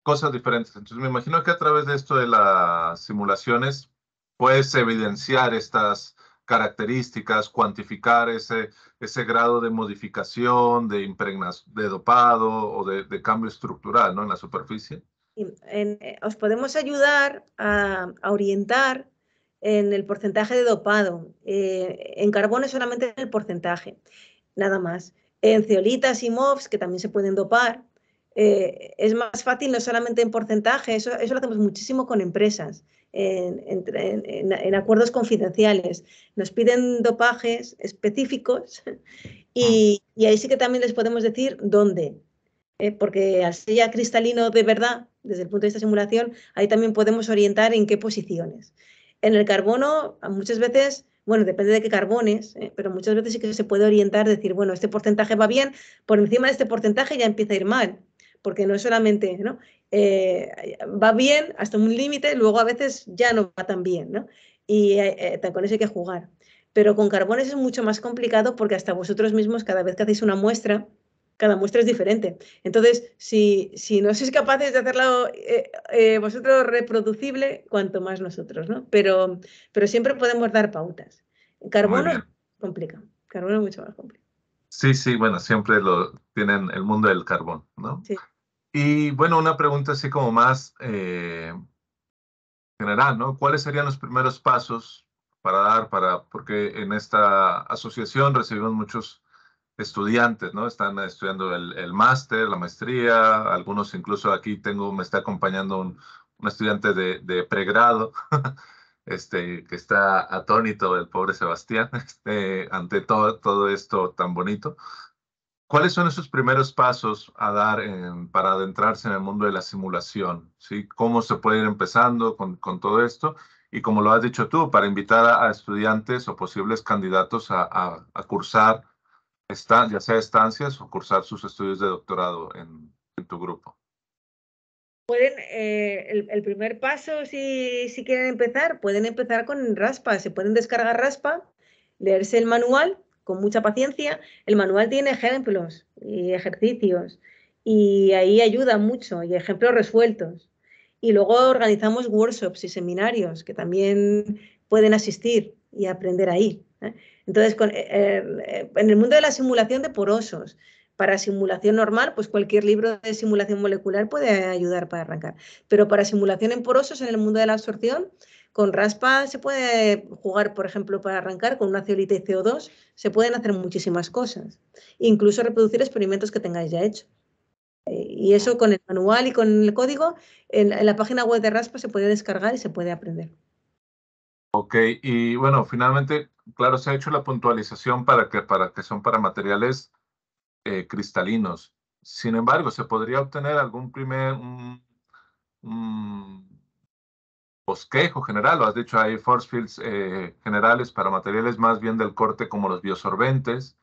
cosas diferentes. Entonces me imagino que a través de esto de las simulaciones puedes evidenciar estas características, cuantificar ese grado de modificación, de impregnación, de dopado o de cambio estructural, ¿no? En la superficie. Os podemos ayudar a orientar en el porcentaje de dopado. En carbono solamente el porcentaje, nada más. En zeolitas y MOFs, que también se pueden dopar, es más fácil no solamente en porcentaje, eso lo hacemos muchísimo con empresas, en acuerdos confidenciales. Nos piden dopajes específicos y ahí sí que también les podemos decir dónde. Porque al ser ya cristalino de verdad, desde el punto de vista de simulación, ahí también podemos orientar en qué posiciones. En el carbono, muchas veces, bueno, depende de qué carbones, pero muchas veces sí que se puede orientar, decir, bueno, este porcentaje va bien, por encima de este porcentaje ya empieza a ir mal, porque no es solamente, ¿no? Va bien hasta un límite, luego a veces ya no va tan bien, ¿no? Y con eso hay que jugar. Pero con carbones es mucho más complicado porque hasta vosotros mismos, cada vez que hacéis una muestra, cada muestra es diferente. Entonces, si no sois capaces de hacerlo vosotros reproducible, cuanto más nosotros, ¿no? Pero siempre podemos dar pautas. Muy Carbono es bien. complicado. Carbono es mucho más complicado. Sí, sí, bueno, siempre lo tienen el mundo del carbón, ¿no? Sí. Y bueno, una pregunta así como más general, ¿no? ¿Cuáles serían los primeros pasos para dar, porque en esta asociación recibimos muchos estudiantes, ¿no? Están estudiando el máster, la maestría, algunos incluso aquí me está acompañando un estudiante de pregrado, que está atónito, el pobre Sebastián, ante todo esto tan bonito. ¿Cuáles son esos primeros pasos a dar para adentrarse en el mundo de la simulación? ¿Sí? ¿Cómo se puede ir empezando con todo esto? Y como lo has dicho tú, para invitar a estudiantes o posibles candidatos a cursar, ya sea estancias o cursar sus estudios de doctorado en tu grupo. Pueden, el primer paso, si quieren empezar, pueden empezar con Raspa. Se pueden descargar Raspa, leerse el manual con mucha paciencia. El manual tiene ejemplos y ejercicios y ahí ayuda mucho y ejemplos resueltos. Y luego organizamos workshops y seminarios que también pueden asistir y aprender ahí. Entonces, en el mundo de la simulación de porosos, para simulación normal, pues cualquier libro de simulación molecular puede ayudar para arrancar. Pero para simulación en porosos, en el mundo de la absorción, con Raspa se puede jugar, por ejemplo, para arrancar con una zeolita y CO2, se pueden hacer muchísimas cosas. Incluso reproducir experimentos que tengáis ya hecho. Y eso con el manual y con el código, en la página web de Raspa se puede descargar y se puede aprender. Ok, y bueno, finalmente, claro, se ha hecho la puntualización para que son para materiales cristalinos. Sin embargo, se podría obtener un bosquejo general, lo has dicho, hay force fields generales para materiales más bien del corte como los biosorbentes,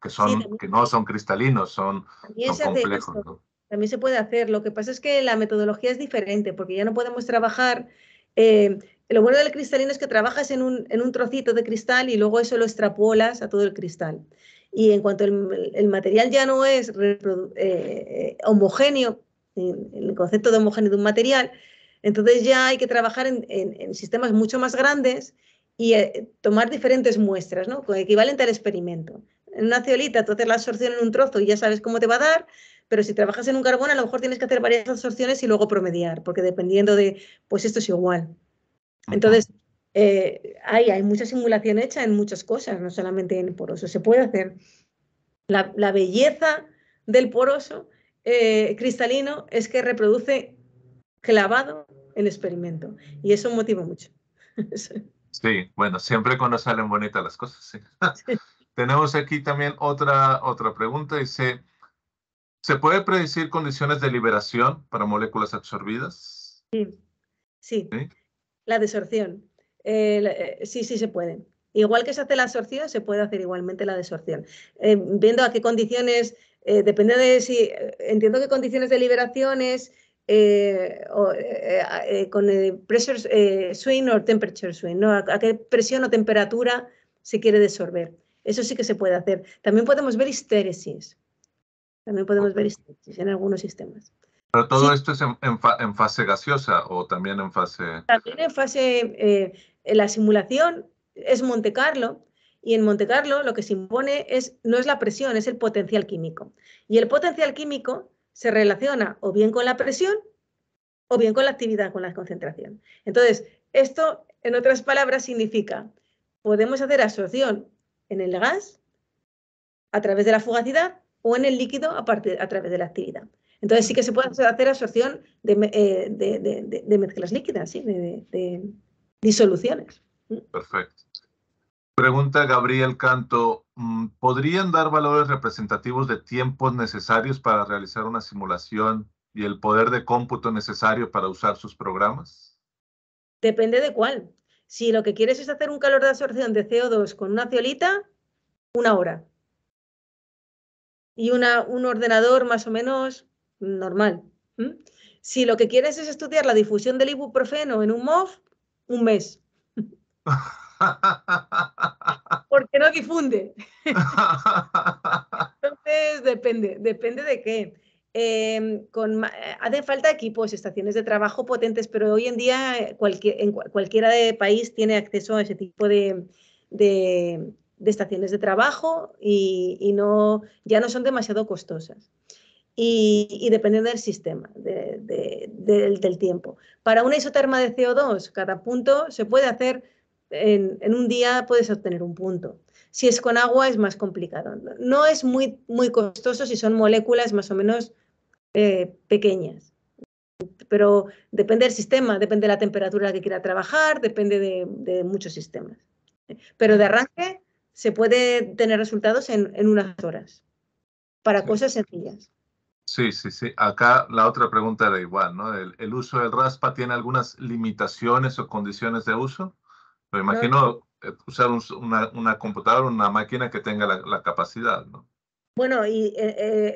Sí, que no son cristalinos, también son se hace complejos, eso. ¿no? También se puede hacer. Lo que pasa es que la metodología es diferente porque ya no podemos trabajar. Lo bueno del cristalino es que trabajas en un trocito de cristal y luego eso lo extrapolas a todo el cristal. Y en cuanto el material ya no es homogéneo, en el concepto de homogéneo de un material, entonces ya hay que trabajar en sistemas mucho más grandes y tomar diferentes muestras, ¿no? Equivalente al experimento. En una ceolita tú haces la absorción en un trozo y ya sabes cómo te va a dar, pero si trabajas en un carbón a lo mejor tienes que hacer varias absorciones y luego promediar, porque dependiendo de, pues esto es igual. Ujú. Entonces, hay mucha simulación hecha en muchas cosas, no solamente en poroso. Se puede hacer. La belleza del poroso cristalino es que reproduce clavado el experimento y eso motiva mucho. Sí, bueno, siempre cuando salen bonitas las cosas, sí. Tenemos aquí también otra pregunta, dice, ¿se puede predecir condiciones de liberación para moléculas absorbidas? Sí, sí. ¿Sí? La desorción. Sí, sí se puede. Igual que se hace la absorción, se puede hacer igualmente la desorción. Viendo a qué condiciones, depende de si, entiendo que condiciones de liberación es con el pressure swing o temperature swing, ¿no? A qué presión o temperatura se quiere desorber. Eso sí que se puede hacer. También podemos ver histéresis. También podemos ver histéresis en algunos sistemas. Pero todo Sí, esto es en fase gaseosa o también en fase... también en fase, la simulación es Monte Carlo, y en Monte Carlo lo que se impone no es la presión, es el potencial químico. Y el potencial químico se relaciona o bien con la presión o bien con la actividad, con la concentración. Entonces, esto, en otras palabras, significa, podemos hacer absorción en el gas a través de la fugacidad o en el líquido a través de la actividad. Entonces sí que se puede hacer absorción de mezclas líquidas, ¿sí? de disoluciones. Perfecto. Pregunta Gabriel Canto, ¿podrían dar valores representativos de tiempos necesarios para realizar una simulación y el poder de cómputo necesario para usar sus programas? Depende de cuál. Si lo que quieres es hacer un calor de absorción de CO2 con una ceolita, 1 hora. Y un ordenador más o menos normal. Si lo que quieres es estudiar la difusión del ibuprofeno en un MOF, 1 mes. Porque no difunde. Entonces, depende de qué. Hace falta equipos, estaciones de trabajo potentes, pero hoy en día cualquiera de país tiene acceso a ese tipo de estaciones de trabajo y ya no son demasiado costosas. Y depende del sistema, del tiempo. Para una isoterma de CO2, cada punto se puede hacer, en un día puedes obtener un punto. Si es con agua es más complicado. No es muy, muy costoso si son moléculas más o menos pequeñas, pero depende del sistema, depende de la temperatura a la que quiera trabajar, depende de muchos sistemas. Pero de arranque se puede tener resultados en unas horas, para Sí, cosas sencillas. sí, sí, sí. Acá la otra pregunta era igual, ¿no? ¿El uso del RASPA tiene algunas limitaciones o condiciones de uso? Me No, imagino usar una computadora, una máquina que tenga la capacidad, ¿no? bueno, y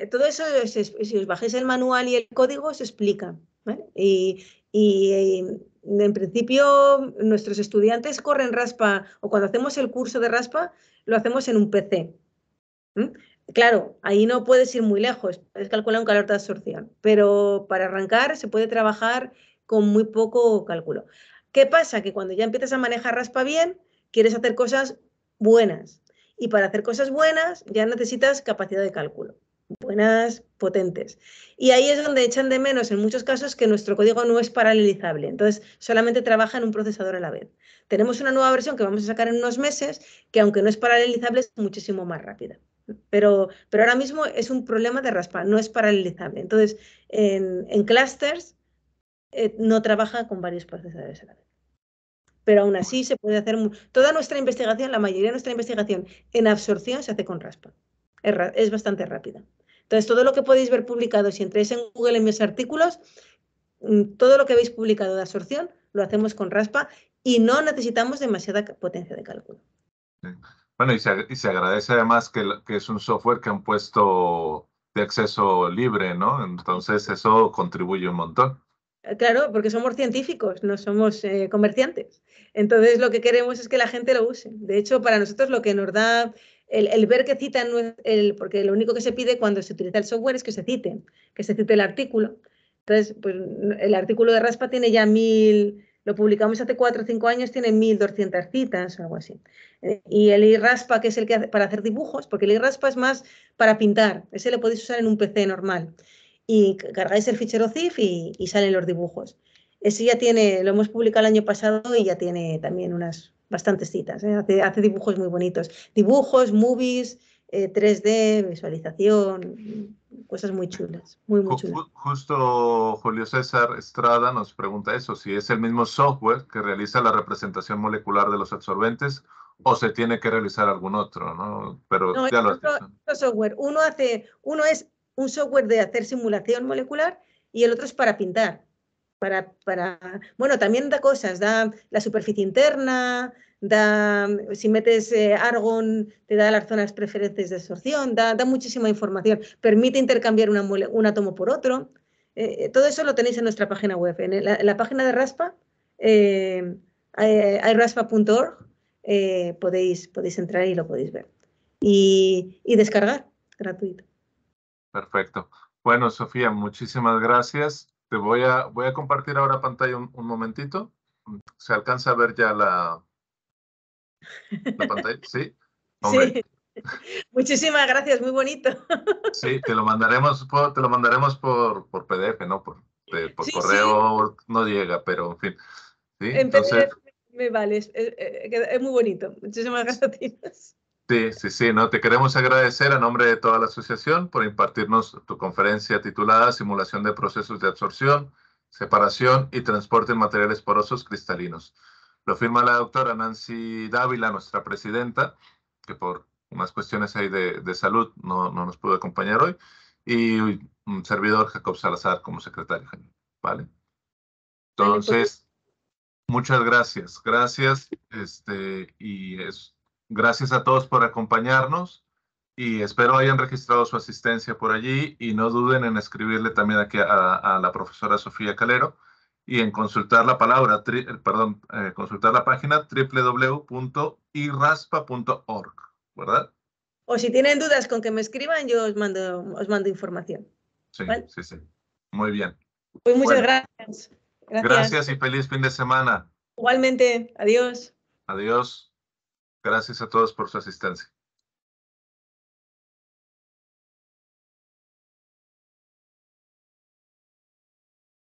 todo eso, si os bajáis el manual y el código, se explica, ¿vale? En principio, nuestros estudiantes corren raspa, o cuando hacemos el curso de raspa, lo hacemos en un PC. Claro, ahí no puedes ir muy lejos, puedes calcular un calor de absorción, pero para arrancar se puede trabajar con muy poco cálculo. ¿Qué pasa? Que cuando ya empiezas a manejar raspa bien, quieres hacer cosas buenas. Y para hacer cosas buenas ya necesitas capacidad de cálculo, buenas, potentes. Y ahí es donde echan de menos en muchos casos que nuestro código no es paralelizable, entonces solamente trabaja en un procesador a la vez. Tenemos una nueva versión que vamos a sacar en unos meses que, aunque no es paralelizable, es muchísimo más rápida. Pero ahora mismo es un problema de raspa, no es paralelizable. Entonces, en clusters no trabaja con varios procesadores a la vez. Pero aún así se puede hacer toda nuestra investigación, la mayoría de nuestra investigación en absorción se hace con raspa. Es bastante rápida. Entonces, todo lo que podéis ver publicado, si entráis en Google en mis artículos, todo lo que habéis publicado de absorción lo hacemos con raspa y no necesitamos demasiada potencia de cálculo. Sí. Bueno, y se agradece además que es un software que han puesto de acceso libre, ¿no? Entonces eso contribuye un montón. Claro, porque somos científicos, no somos comerciantes. Entonces, lo que queremos es que la gente lo use. De hecho, para nosotros lo que nos da el ver que citan, porque lo único que se pide cuando se utiliza el software es que se cite el artículo. Entonces, pues el artículo de Raspa tiene ya 1000, lo publicamos hace 4 o 5 años, tiene 1200 citas o algo así. Y el iRaspa, que es el que hace para hacer dibujos, porque el iRaspa es más para pintar, ese lo podéis usar en un PC normal y cargáis el fichero ZIF y salen los dibujos. Ese ya tiene, lo hemos publicado el año pasado y ya tiene también unas bastantes citas. Hace dibujos muy bonitos. Dibujos, movies, 3D, visualización, cosas muy chulas, muy, muy chulas. Justo Julio César Estrada nos pregunta eso, si es el mismo software que realiza la representación molecular de los absorbentes o se tiene que realizar algún otro, ¿no? Pero No, ya lo has dicho. otro software. Uno es un software de hacer simulación molecular y el otro es para pintar. Bueno, también da cosas, da la superficie interna, si metes argon, te da las zonas preferentes de absorción, da muchísima información. Permite intercambiar un átomo por otro. Todo eso lo tenéis en nuestra página web. En la página de Raspa, iraspa.org, podéis entrar y lo podéis ver. Y descargar, gratuito. Perfecto. Bueno, Sofía, muchísimas gracias. Voy a compartir ahora pantalla un momentito. ¿Se alcanza a ver ya la pantalla? ¿Sí? Hombre, Sí, muchísimas gracias, muy bonito. sí, te lo mandaremos por PDF, ¿no? Por Sí, sí, correo no llega, pero en fin. ¿Sí? en Entonces, PDF me vale, es muy bonito. Muchísimas gracias. sí, no, te queremos agradecer a nombre de toda la asociación por impartirnos tu conferencia titulada Simulación de procesos de absorción, separación y transporte en materiales porosos cristalinos. Lo firma la doctora Nancy Dávila, nuestra presidenta, que por unas cuestiones ahí de salud no nos pudo acompañar hoy, y un servidor, Jacob Salazar, como secretario general. ¿Vale? Vale, pues Entonces, muchas gracias. Gracias. Gracias a todos por acompañarnos y espero hayan registrado su asistencia por allí y no duden en escribirle también aquí a la profesora Sofía Calero y en consultar la consultar la página www.iraspa.org, ¿verdad? o si tienen dudas con que me escriban, yo os mando información. Sí, ¿Vale? sí, sí. Muy bien. Pues muchas Bueno, gracias. Gracias. gracias y feliz fin de semana. Igualmente, adiós. Adiós. Gracias a todos por su asistencia.